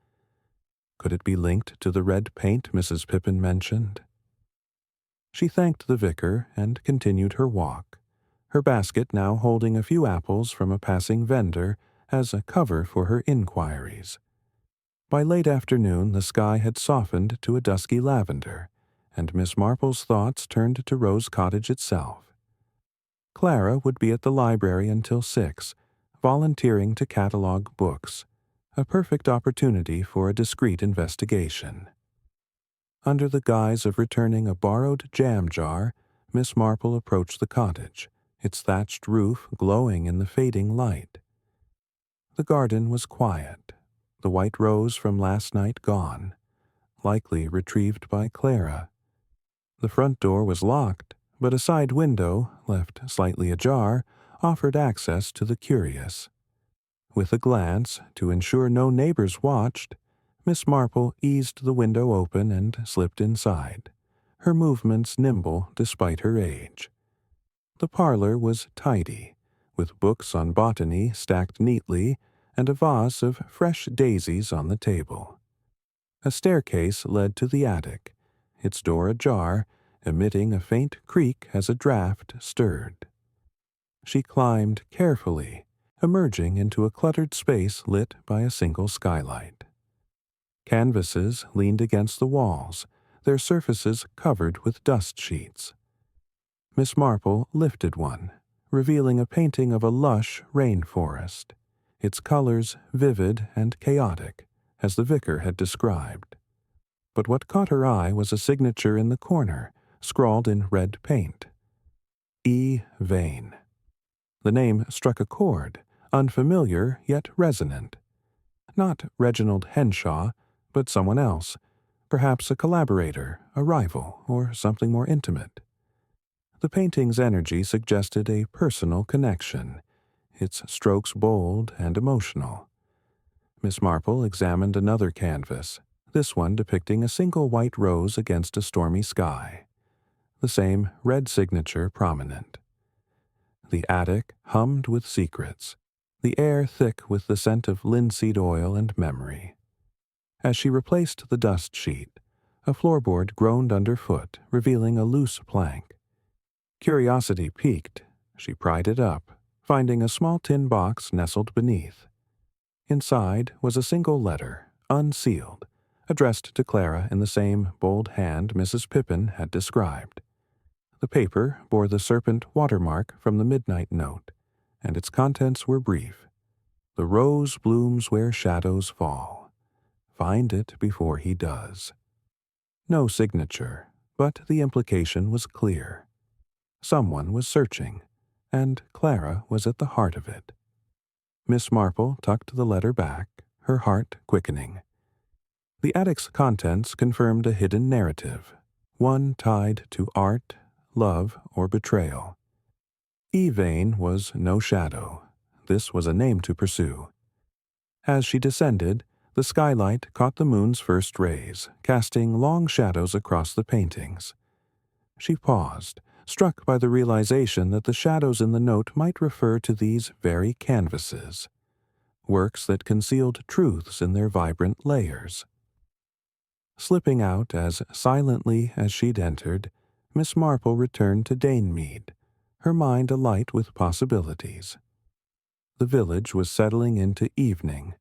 Could it be linked to the red paint Mrs. Pippin mentioned? She thanked the vicar and continued her walk, her basket now holding a few apples from a passing vendor as a cover for her inquiries. By late afternoon the sky had softened to a dusky lavender, and Miss Marple's thoughts turned to Rose Cottage itself. Clara would be at the library until 6, volunteering to catalogue books, a perfect opportunity for a discreet investigation. Under the guise of returning a borrowed jam jar, Miss Marple approached the cottage, its thatched roof glowing in the fading light. The garden was quiet, the white rose from last night gone, likely retrieved by Clara. The front door was locked, but a side window, left slightly ajar, offered access to the curious. With a glance, to ensure no neighbors watched, Miss Marple eased the window open and slipped inside, her movements nimble despite her age. The parlor was tidy, with books on botany stacked neatly and a vase of fresh daisies on the table. A staircase led to the attic, its door ajar, emitting a faint creak as a draught stirred. She climbed carefully, emerging into a cluttered space lit by a single skylight. Canvases leaned against the walls, their surfaces covered with dust sheets. Miss Marple lifted one, revealing a painting of a lush rainforest, its colors vivid and chaotic, as the vicar had described. But what caught her eye was a signature in the corner, scrawled in red paint. E. Vane. The name struck a chord, unfamiliar yet resonant. Not Reginald Henshaw, but someone else, perhaps a collaborator, a rival, or something more intimate. The painting's energy suggested a personal connection, its strokes bold and emotional. Miss Marple examined another canvas, this one depicting a single white rose against a stormy sky, the same red signature prominent. The attic hummed with secrets, the air thick with the scent of linseed oil and memory. As she replaced the dust sheet, a floorboard groaned underfoot, revealing a loose plank. Curiosity piqued, she pried it up, finding a small tin box nestled beneath. Inside was a single letter, unsealed, addressed to Clara in the same bold hand Mrs. Pippin had described. The paper bore the serpent watermark from the midnight note, and its contents were brief. The rose blooms where shadows fall. Find it before he does. No signature, but the implication was clear. Someone was searching, and Clara was at the heart of it. Miss Marple tucked the letter back, her heart quickening. The attic's contents confirmed a hidden narrative, one tied to art, love, or betrayal. E. Vane was no shadow. This was a name to pursue. As she descended, the skylight caught the moon's first rays, casting long shadows across the paintings. She paused, struck by the realization that the shadows in the note might refer to these very canvases, works that concealed truths in their vibrant layers. Slipping out as silently as she'd entered, Miss Marple returned to Mead, her mind alight with possibilities. The village was settling into evening,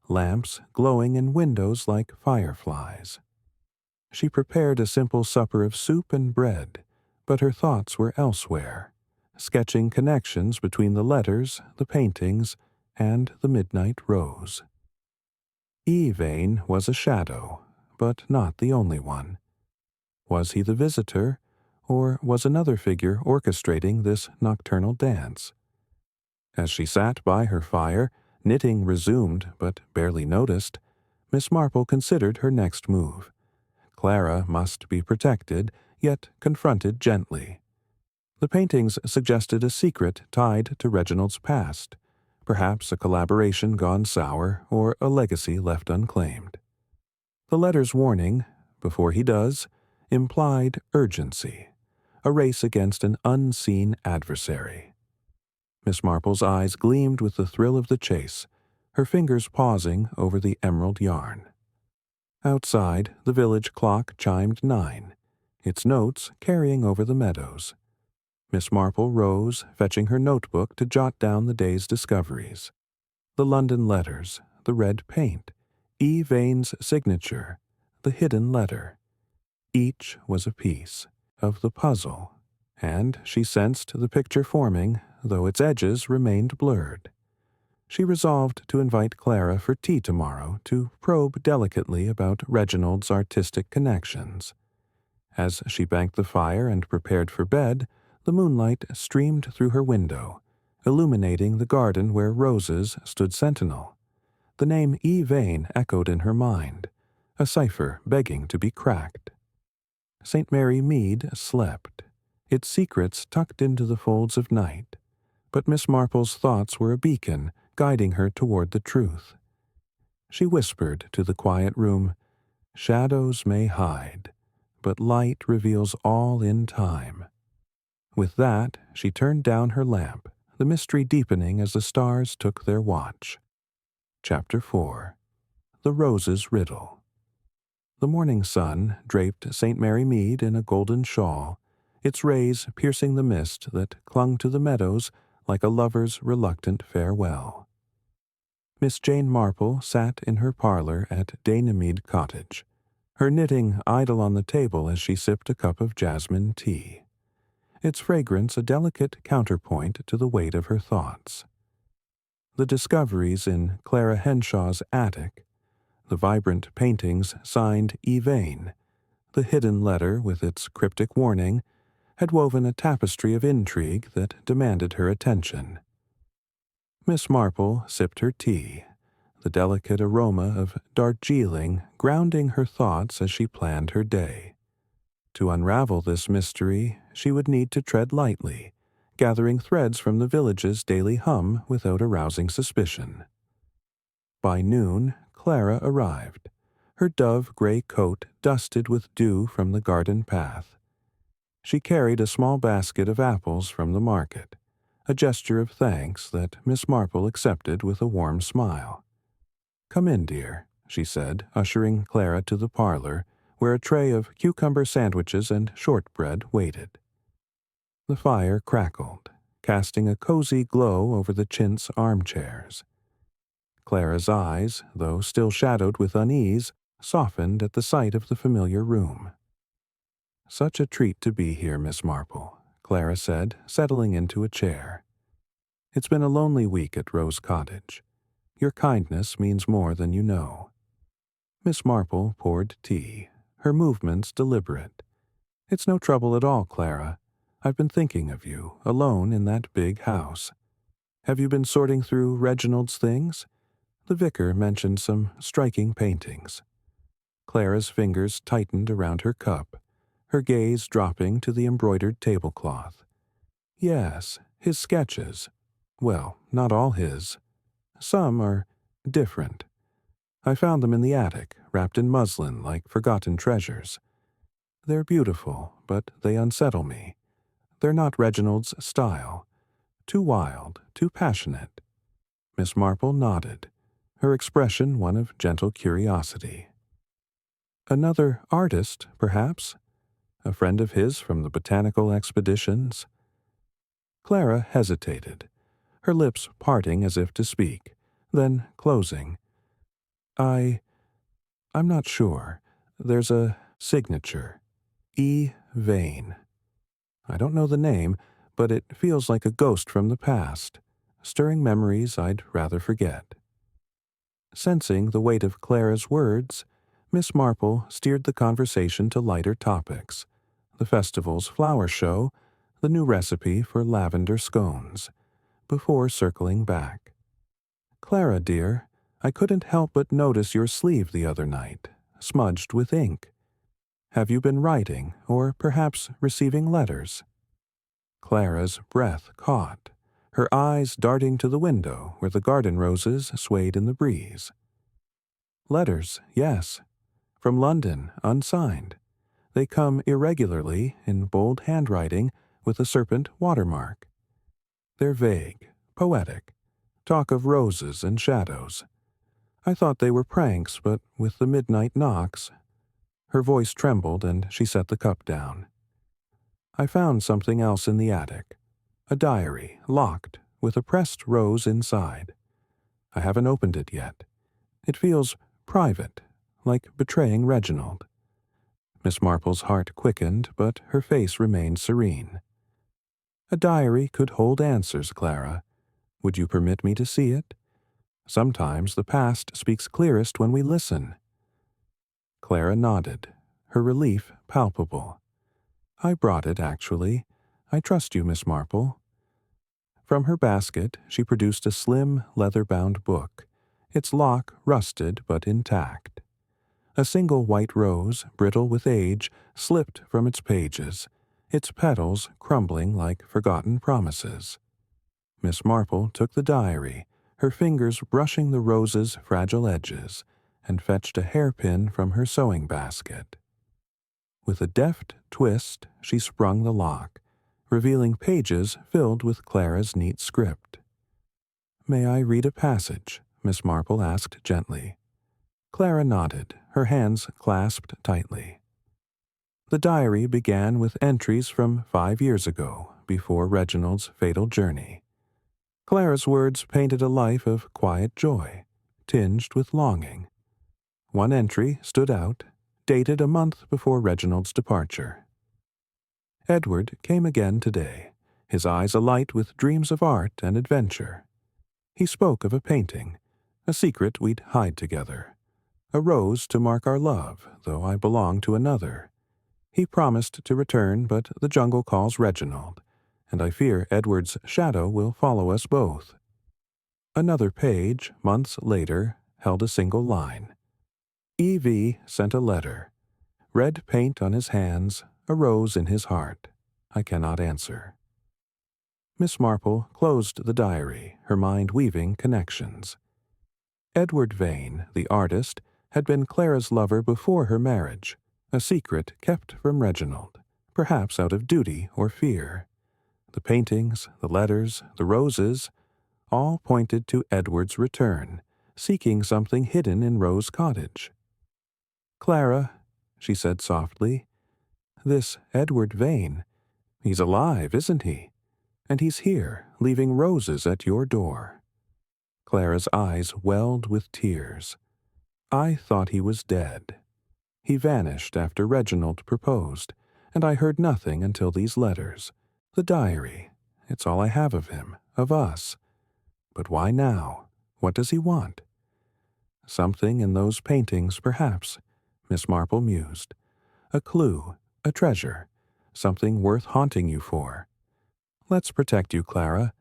lamps glowing in windows like fireflies. She prepared a simple supper of soup and bread, but her thoughts were elsewhere, sketching connections between the letters, the paintings, and the midnight rose. Vane was a shadow, but not the only one. Was he the visitor, or was another figure orchestrating this nocturnal dance? As she sat by her fire, knitting resumed but barely noticed, Miss Marple considered her next move. Clara must be protected, yet confronted gently. The paintings suggested a secret tied to Reginald's past, perhaps a collaboration gone sour or a legacy left unclaimed. The letter's warning, "Before he does," implied urgency, a race against an unseen adversary. Miss Marple's eyes gleamed with the thrill of the chase, her fingers pausing over the emerald yarn. Outside, the village clock chimed 9, its notes carrying over the meadows. Miss Marple rose, fetching her notebook to jot down the day's discoveries. The London letters, the red paint, Vane's signature, the hidden letter. Each was a piece of the puzzle, and she sensed the picture forming, though its edges remained blurred. She resolved to invite Clara for tea tomorrow to probe delicately about Reginald's artistic connections. As she banked the fire and prepared for bed, the moonlight streamed through her window, illuminating the garden where roses stood sentinel. The name Vane echoed in her mind, a cipher begging to be cracked. St. Mary Mead slept, its secrets tucked into the folds of night, but Miss Marple's thoughts were a beacon guiding her toward the truth. She whispered to the quiet room, "Shadows may hide, but light reveals all in time." With that, she turned down her lamp, the mystery deepening as the stars took their watch. Chapter 4. The Rose's Riddle. The morning sun draped St. Mary Mead in a golden shawl, its rays piercing the mist that clung to the meadows like a lover's reluctant farewell. Miss Jane Marple sat in her parlor at Mead Cottage, her knitting idle on the table as she sipped a cup of jasmine tea, its fragrance a delicate counterpoint to the weight of her thoughts. The discoveries in Clara Henshaw's attic, the vibrant paintings signed Vane, the hidden letter with its cryptic warning, had woven a tapestry of intrigue that demanded her attention. Miss Marple sipped her tea, the delicate aroma of Darjeeling grounding her thoughts as she planned her day. To unravel this mystery, she would need to tread lightly, gathering threads from the village's daily hum without arousing suspicion. By noon, Clara arrived, her dove-gray coat dusted with dew from the garden path. She carried a small basket of apples from the market, a gesture of thanks that Miss Marple accepted with a warm smile. "Come in, dear," she said, ushering Clara to the parlor, where a tray of cucumber sandwiches and shortbread waited. The fire crackled, casting a cozy glow over the chintz armchairs. Clara's eyes, though still shadowed with unease, softened at the sight of the familiar room. "Such a treat to be here, Miss Marple," Clara said, settling into a chair. "It's been a lonely week at Rose Cottage. Your kindness means more than you know." Miss Marple poured tea, her movements deliberate. "It's no trouble at all, Clara. I've been thinking of you, alone in that big house. Have you been sorting through Reginald's things? The vicar mentioned some striking paintings." Clara's fingers tightened around her cup, her gaze dropping to the embroidered tablecloth. "Yes, his sketches. Well, not all his. Some are different. I found them in the attic, wrapped in muslin like forgotten treasures. They're beautiful, but they unsettle me. They're not Reginald's style. Too wild, too passionate." Miss Marple nodded, her expression one of gentle curiosity. "Another artist, perhaps? A friend of his from the botanical expeditions?" Clara hesitated, her lips parting as if to speak, then closing. I'm not sure. There's a signature. E. Vane. I don't know the name, but it feels like a ghost from the past, stirring memories I'd rather forget. Sensing the weight of Clara's words, Miss Marple steered the conversation to lighter topics: the festival's flower show, the new recipe for lavender scones, before circling back. Clara, dear, I couldn't help but notice your sleeve the other night, smudged with ink. Have you been writing, or perhaps receiving letters? Clara's breath caught, her eyes darting to the window where the garden roses swayed in the breeze. Letters, yes. From London, unsigned. They come irregularly, in bold handwriting, with a serpent watermark. They're vague, poetic, talk of roses and shadows. I thought they were pranks, but with the midnight knocks. Her voice trembled and she set the cup down. I found something else in the attic. A diary, locked, with a pressed rose inside. I haven't opened it yet. It feels private, like betraying Reginald. Miss Marple's heart quickened, but her face remained serene. A diary could hold answers, Clara. Would you permit me to see it? Sometimes the past speaks clearest when we listen. Clara nodded, her relief palpable. I brought it, actually. I trust you, Miss Marple. From her basket, she produced a slim, leather-bound book, its lock rusted but intact. A single white rose, brittle with age, slipped from its pages, its petals crumbling like forgotten promises. Miss Marple took the diary, her fingers brushing the rose's fragile edges, and fetched a hairpin from her sewing basket. With a deft twist, she sprung the lock, revealing pages filled with Clara's neat script. "May I read a passage?" Miss Marple asked gently. Clara nodded, her hands clasped tightly. The diary began with entries from 5 years ago, before Reginald's fatal journey. Clara's words painted a life of quiet joy, tinged with longing. One entry stood out, dated a month before Reginald's departure. Edward came again today, his eyes alight with dreams of art and adventure. He spoke of a painting, a secret we'd hide together. A rose to mark our love, though I belong to another. He promised to return, but the jungle calls Reginald, and I fear Edward's shadow will follow us both. Another page, months later, held a single line. E.V. sent a letter. Red paint on his hands, a rose in his heart. I cannot answer. Miss Marple closed the diary, her mind weaving connections. Edward Vane, the artist, had been Clara's lover before her marriage, a secret kept from Reginald, perhaps out of duty or fear. The paintings, the letters, the roses, all pointed to Edward's return, seeking something hidden in Rose Cottage. "Clara," she said softly, "this Edward Vane, he's alive, isn't he? And he's here, leaving roses at your door." Clara's eyes welled with tears. "I thought he was dead. He vanished after Reginald proposed, and I heard nothing until these letters. The diary. It's all I have of him, of us. But why now? What does he want?" "Something in those paintings, perhaps," Miss Marple mused. "A clue, a treasure, something worth haunting you for. Let's protect you, Clara.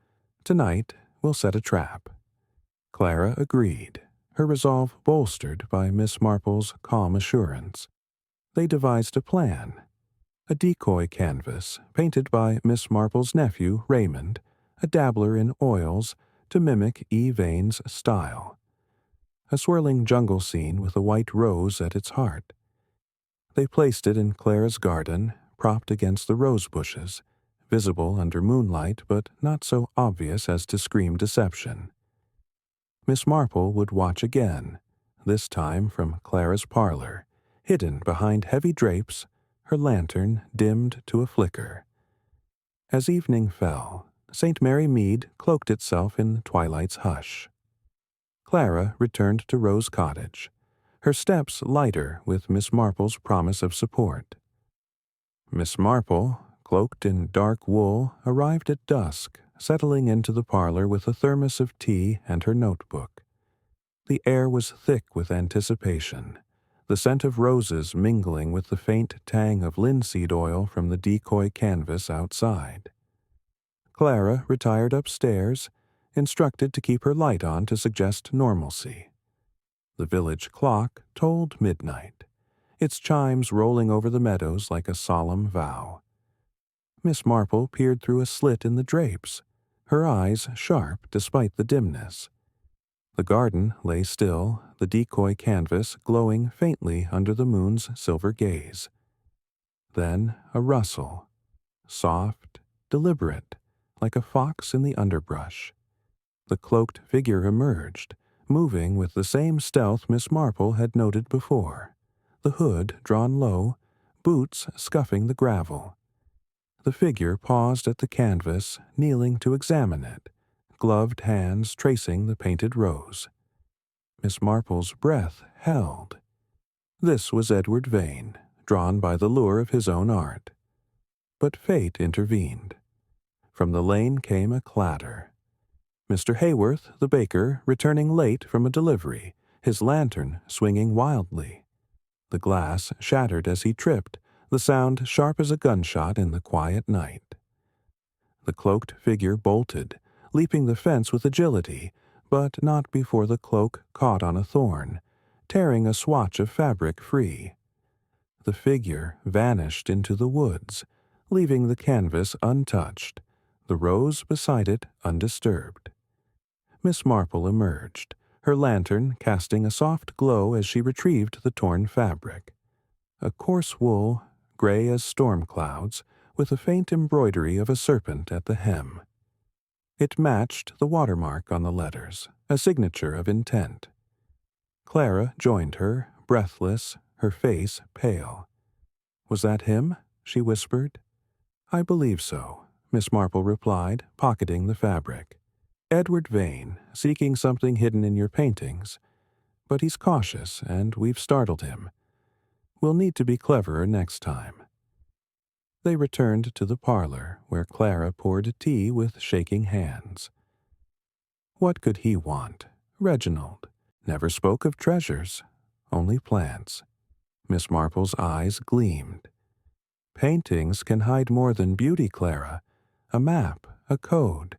Tonight we'll set a trap." Clara agreed, her resolve bolstered by Miss Marple's calm assurance. They devised a plan. A decoy canvas, painted by Miss Marple's nephew, Raymond, a dabbler in oils, to mimic E. Vane's style. A swirling jungle scene with a white rose at its heart. They placed it in Clara's garden, propped against the rose bushes, visible under moonlight but not so obvious as to scream deception. Miss Marple would watch again, this time from Clara's parlor, hidden behind heavy drapes, her lantern dimmed to a flicker. As evening fell, St. Mary Mead cloaked itself in twilight's hush. Clara returned to Rose Cottage, her steps lighter with Miss Marple's promise of support. Miss Marple, cloaked in dark wool, arrived at dusk, settling into the parlor with a thermos of tea and her notebook. The air was thick with anticipation, the scent of roses mingling with the faint tang of linseed oil from the decoy canvas outside. Clara retired upstairs, instructed to keep her light on to suggest normalcy. The village clock tolled midnight, its chimes rolling over the meadows like a solemn vow. Miss Marple peered through a slit in the drapes, her eyes sharp despite the dimness. The garden lay still, the decoy canvas glowing faintly under the moon's silver gaze. Then a rustle, soft, deliberate, like a fox in the underbrush. The cloaked figure emerged, moving with the same stealth Miss Marple had noted before, the hood drawn low, boots scuffing the gravel. The figure paused at the canvas, kneeling to examine it, gloved hands tracing the painted rose. Miss Marple's breath held. This was Edward Vane, drawn by the lure of his own art. But fate intervened. From the lane came a clatter. Mr. Hayworth, the baker, returning late from a delivery, his lantern swinging wildly. The glass shattered as he tripped, the sound sharp as a gunshot in the quiet night. The cloaked figure bolted, leaping the fence with agility, but not before the cloak caught on a thorn, tearing a swatch of fabric free. The figure vanished into the woods, leaving the canvas untouched, the rose beside it undisturbed. Miss Marple emerged, her lantern casting a soft glow as she retrieved the torn fabric. A coarse wool, gray as storm clouds, with a faint embroidery of a serpent at the hem. It matched the watermark on the letters, a signature of intent. Clara joined her, breathless, her face pale. "Was that him?" she whispered. "I believe so," Miss Marple replied, pocketing the fabric. "Edward Vane, seeking something hidden in your paintings. But he's cautious, and we've startled him. We'll need to be cleverer next time." They returned to the parlor, where Clara poured tea with shaking hands. What could he want? Reginald never spoke of treasures, only plants. Miss Marple's eyes gleamed. "Paintings can hide more than beauty, Clara. A map, a code,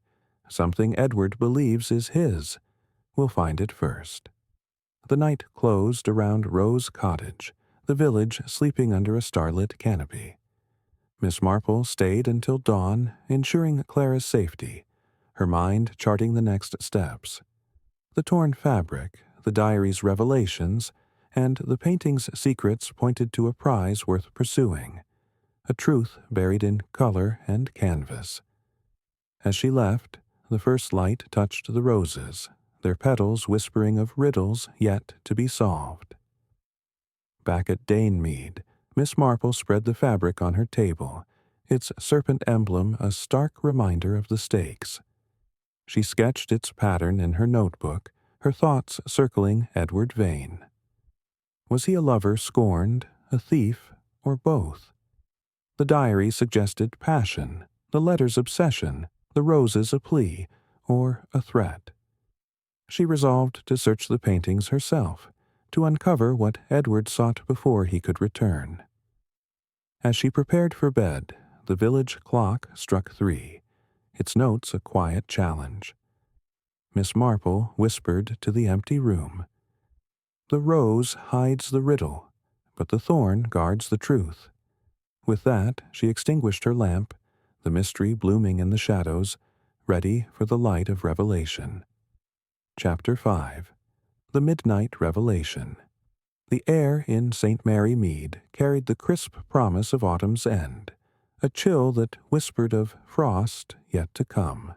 something Edward believes is his. We'll find it first." The night closed around Rose Cottage, the village sleeping under a starlit canopy. Miss Marple stayed until dawn, ensuring Clara's safety, her mind charting the next steps. The torn fabric, the diary's revelations, and the painting's secrets pointed to a prize worth pursuing, a truth buried in color and canvas. As she left, the first light touched the roses, their petals whispering of riddles yet to be solved. Back at Mead, Miss Marple spread the fabric on her table, its serpent emblem a stark reminder of the stakes. She sketched its pattern in her notebook, her thoughts circling Edward Vane. Was he a lover scorned, a thief, or both? The diary suggested passion, the letters obsession, the roses a plea, or a threat. She resolved to search the paintings herself, to uncover what Edward sought before he could return. As she prepared for bed, the village clock struck 3, its notes a quiet challenge. Miss Marple whispered to the empty room, "The rose hides the riddle, but the thorn guards the truth." With that, she extinguished her lamp, the mystery blooming in the shadows, ready for the light of revelation. Chapter 5. The Midnight Revelation. The air in St. Mary Mead carried the crisp promise of autumn's end, a chill that whispered of frost yet to come.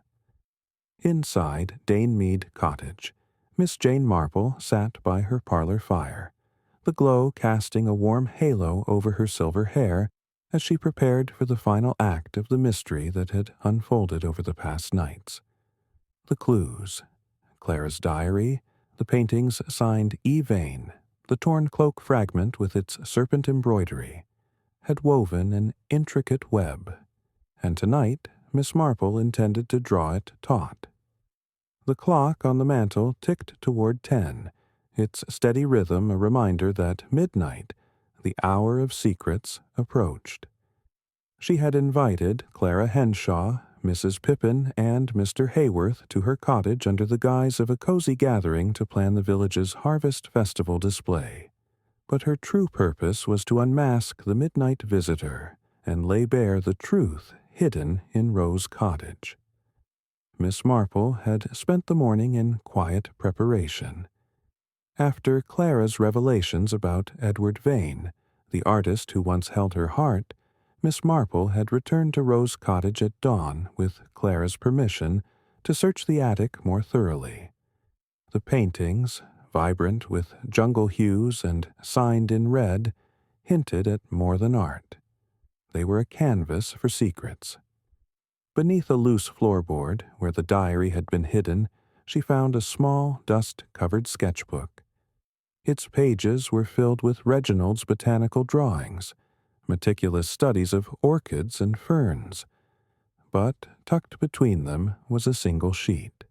Inside Mead Cottage, Miss Jane Marple sat by her parlor fire, the glow casting a warm halo over her silver hair as she prepared for the final act of the mystery that had unfolded over the past nights. The clues: Clara's diary, the paintings signed E. Vane, the torn cloak fragment with its serpent embroidery, had woven an intricate web, and tonight Miss Marple intended to draw it taut. The clock on the mantel ticked toward 10, its steady rhythm a reminder that midnight, the hour of secrets, approached. She had invited Clara Henshaw, Mrs. Pippin, and Mr. Hayworth to her cottage under the guise of a cozy gathering to plan the village's harvest festival display. But her true purpose was to unmask the midnight visitor and lay bare the truth hidden in Rose Cottage. Miss Marple had spent the morning in quiet preparation. After Clara's revelations about Edward Vane, the artist who once held her heart, Miss Marple had returned to Rose Cottage at dawn with Clara's permission to search the attic more thoroughly. The paintings, vibrant with jungle hues and signed in red, hinted at more than art. They were a canvas for secrets. Beneath a loose floorboard, where the diary had been hidden, she found a small, dust-covered sketchbook. Its pages were filled with Reginald's botanical drawings, meticulous studies of orchids and ferns, but tucked between them was a single sheet.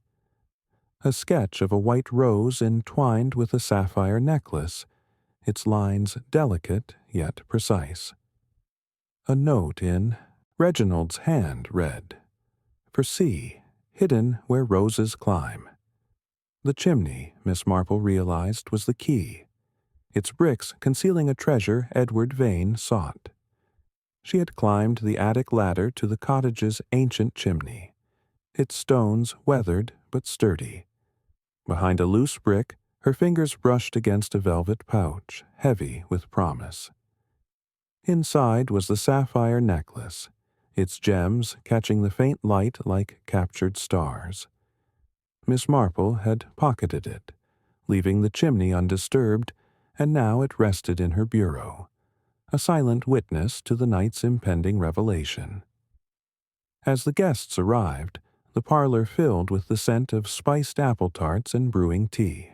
A sketch of a white rose entwined with a sapphire necklace, its lines delicate yet precise. A note in Reginald's hand read, "For C, hidden where roses climb." The chimney, Miss Marple realized, was the key, its bricks concealing a treasure Edward Vane sought. She had climbed the attic ladder to the cottage's ancient chimney, its stones weathered but sturdy. Behind a loose brick, her fingers brushed against a velvet pouch, heavy with promise. Inside was the sapphire necklace, its gems catching the faint light like captured stars. Miss Marple had pocketed it, leaving the chimney undisturbed, and now it rested in her bureau, a silent witness to the night's impending revelation. As the guests arrived, the parlor filled with the scent of spiced apple tarts and brewing tea.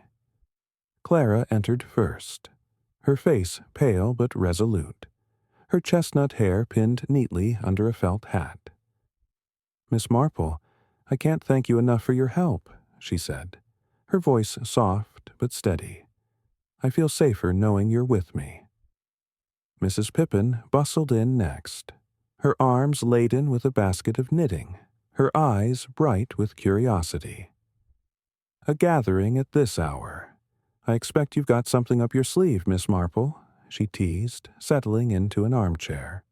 Clara entered first, her face pale but resolute, her chestnut hair pinned neatly under a felt hat. "Miss Marple, I can't thank you enough for your help," she said, her voice soft but steady. "I feel safer knowing you're with me." Mrs. Pippin bustled in next, her arms laden with a basket of knitting, her eyes bright with curiosity. "A gathering at this hour. I expect you've got something up your sleeve, Miss Marple," she teased, settling into an armchair.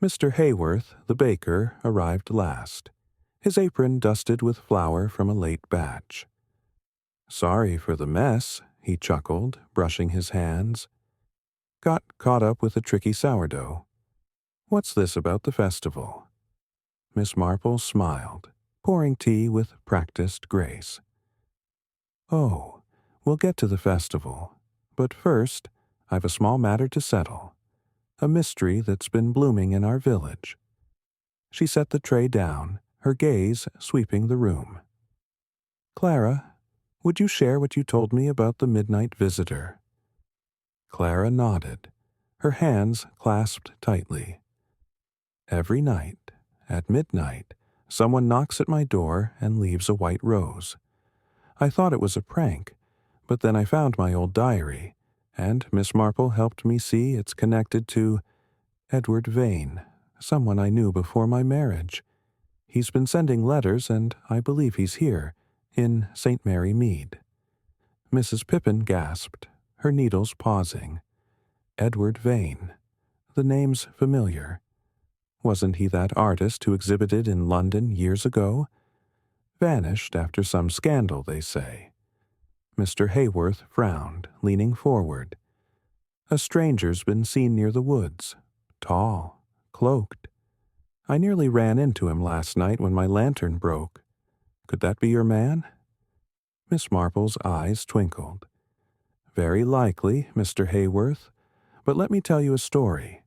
Mr. Hayworth, the baker, arrived last, his apron dusted with flour from a late batch. "Sorry for the mess," he chuckled, brushing his hands. "Got caught up with a tricky sourdough. What's this about the festival?" Miss Marple smiled, pouring tea with practiced grace. "Oh, we'll get to the festival. But first, I've a small matter to settle. A mystery that's been blooming in our village." She set the tray down, her gaze sweeping the room. "Clara, would you share what you told me about the midnight visitor?" Clara nodded, her hands clasped tightly. "Every night, at midnight, someone knocks at my door and leaves a white rose. I thought it was a prank, but then I found my old diary, and Miss Marple helped me see it's connected to Edward Vane, someone I knew before my marriage. He's been sending letters, and I believe he's here, in St. Mary Mead." Mrs. Pippin gasped, her needles pausing. Edward Vane. The name's familiar. Wasn't he that artist who exhibited in London years ago? Vanished after some scandal, they say. Mr. Hayworth frowned, leaning forward. "A stranger's been seen near the woods. Tall, cloaked. I nearly ran into him last night when my lantern broke. Could that be your man?" Miss Marple's eyes twinkled. "Very likely, Mr. Hayworth, but let me tell you a story."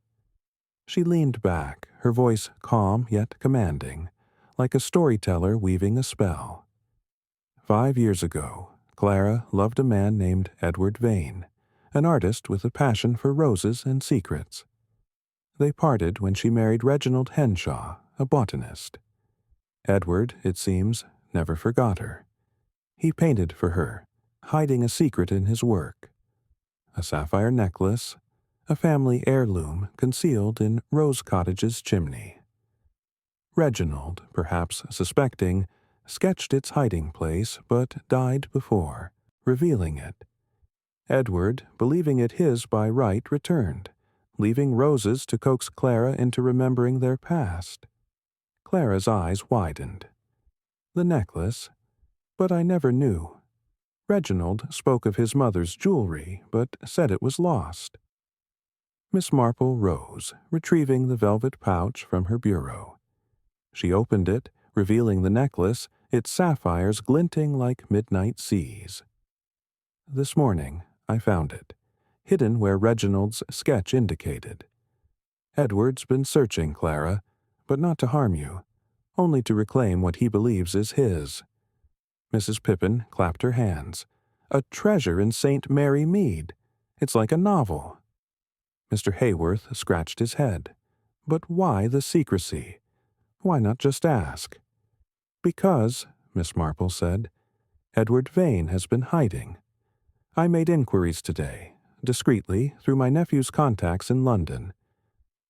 She leaned back, her voice calm yet commanding, like a storyteller weaving a spell. 5 years ago, Clara loved a man named Edward Vane, an artist with a passion for roses and secrets. They parted when she married Reginald Henshaw, a botanist. Edward, it seems, never forgot her. He painted for her, hiding a secret in his work. A sapphire necklace, a family heirloom concealed in Rose Cottage's chimney. Reginald, perhaps suspecting, sketched its hiding place but died before, revealing it. Edward, believing it his by right, returned, leaving roses to coax Clara into remembering their past. Clara's eyes widened. The necklace? But I never knew. Reginald spoke of his mother's jewelry, but said it was lost. Miss Marple rose, retrieving the velvet pouch from her bureau. She opened it, revealing the necklace, its sapphires glinting like midnight seas. This morning I found it, hidden where Reginald's sketch indicated. Edward's been searching, Clara, but not to harm you, only to reclaim what he believes is his. Mrs. Pippin clapped her hands. A treasure in St. Mary Mead. It's like a novel. Mr. Hayworth scratched his head. But why the secrecy? Why not just ask? Because, Miss Marple said, Edward Vane has been hiding. I made inquiries today, discreetly, through my nephew's contacts in London.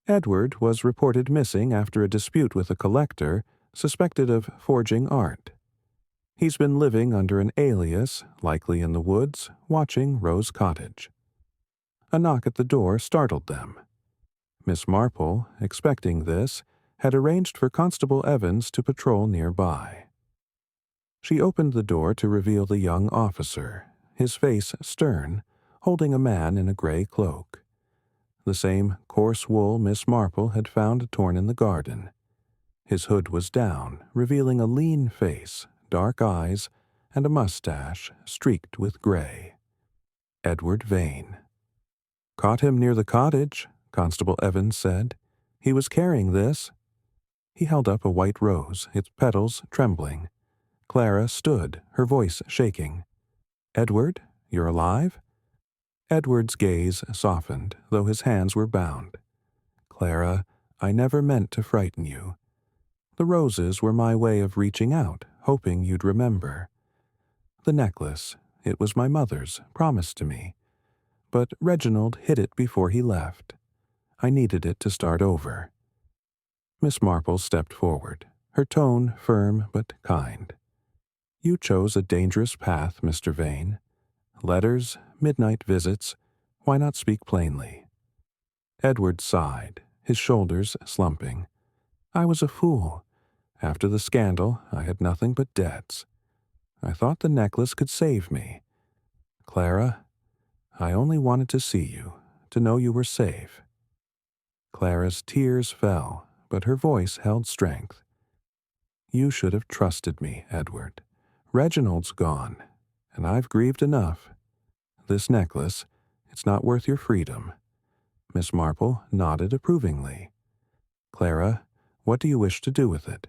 Edward was reported missing after a dispute with a collector suspected of forging art. He's been living under an alias, likely in the woods, watching Rose Cottage. A knock at the door startled them. Miss Marple, expecting this, had arranged for Constable Evans to patrol nearby. She opened the door to reveal the young officer, his face stern, holding a man in a gray cloak. The same coarse wool Miss Marple had found torn in the garden. His hood was down, revealing a lean face, dark eyes, and a mustache streaked with gray. Edward Vane. Caught him near the cottage, Constable Evans said. He was carrying this. He held up a white rose, its petals trembling. Clara stood, her voice shaking. Edward, you're alive? Edward's gaze softened, though his hands were bound. Clara, I never meant to frighten you. The roses were my way of reaching out, hoping you'd remember. The necklace, it was my mother's, promised to me. But Reginald hid it before he left. I needed it to start over. Miss Marple stepped forward, her tone firm but kind. You chose a dangerous path, Mr. Vane. Letters, midnight visits, why not speak plainly? Edward sighed, his shoulders slumping. I was a fool. After the scandal, I had nothing but debts. I thought the necklace could save me. Clara, I only wanted to see you, to know you were safe. Clara's tears fell, but her voice held strength. You should have trusted me, Edward. Reginald's gone, and I've grieved enough. This necklace, it's not worth your freedom. Miss Marple nodded approvingly. Clara, what do you wish to do with it?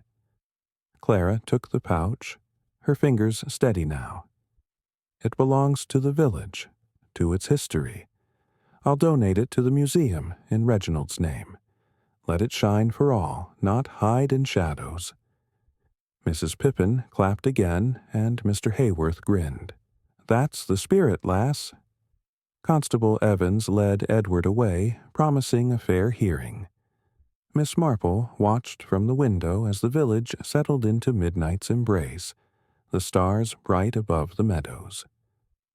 Clara took the pouch, her fingers steady now. It belongs to the village, to its history. I'll donate it to the museum in Reginald's name. Let it shine for all, not hide in shadows. Mrs. Pippin clapped again, and Mr. Hayworth grinned. That's the spirit, lass. Constable Evans led Edward away, promising a fair hearing. Miss Marple watched from the window as the village settled into midnight's embrace, the stars bright above the meadows.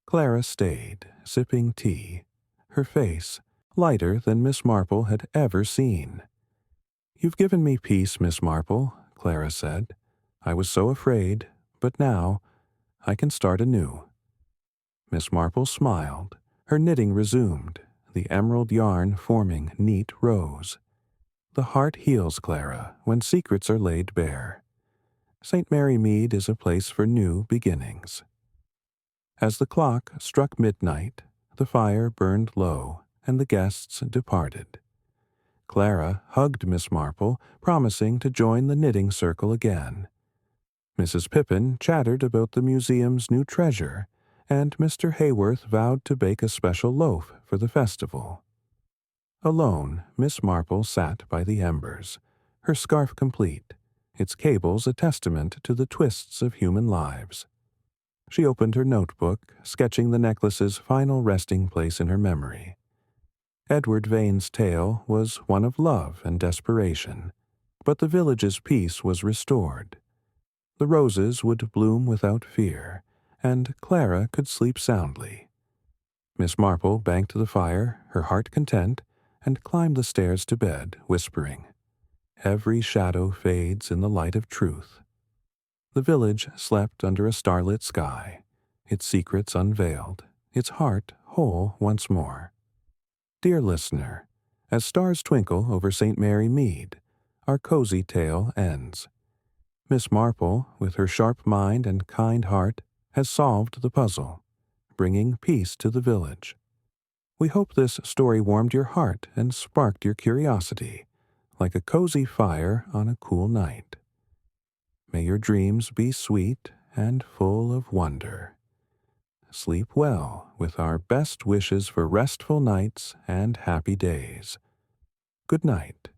Clara stayed, sipping tea, her face lighter than Miss Marple had ever seen. You've given me peace, Miss Marple, Clara said. I was so afraid, but now I can start anew. Miss Marple smiled. Her knitting resumed, the emerald yarn forming neat rows. The heart heals, Clara, when secrets are laid bare. St. Mary Mead is a place for new beginnings. As the clock struck midnight, the fire burned low, and the guests departed. Clara hugged Miss Marple, promising to join the knitting circle again. Mrs. Pippin chattered about the museum's new treasure, and Mr. Hayworth vowed to bake a special loaf for the festival. Alone, Miss Marple sat by the embers, her scarf complete, its cables a testament to the twists of human lives. She opened her notebook, sketching the necklace's final resting place in her memory. Edward Vane's tale was one of love and desperation, but the village's peace was restored. The roses would bloom without fear, and Clara could sleep soundly. Miss Marple banked the fire, her heart content, and climbed the stairs to bed, whispering, "Every shadow fades in the light of truth." The village slept under a starlit sky, its secrets unveiled, its heart whole once more. Dear listener, as stars twinkle over St. Mary Mead, our cozy tale ends. Miss Marple, with her sharp mind and kind heart, has solved the puzzle, bringing peace to the village. We hope this story warmed your heart and sparked your curiosity, like a cozy fire on a cool night. May your dreams be sweet and full of wonder. Sleep well with our best wishes for restful nights and happy days. Good night.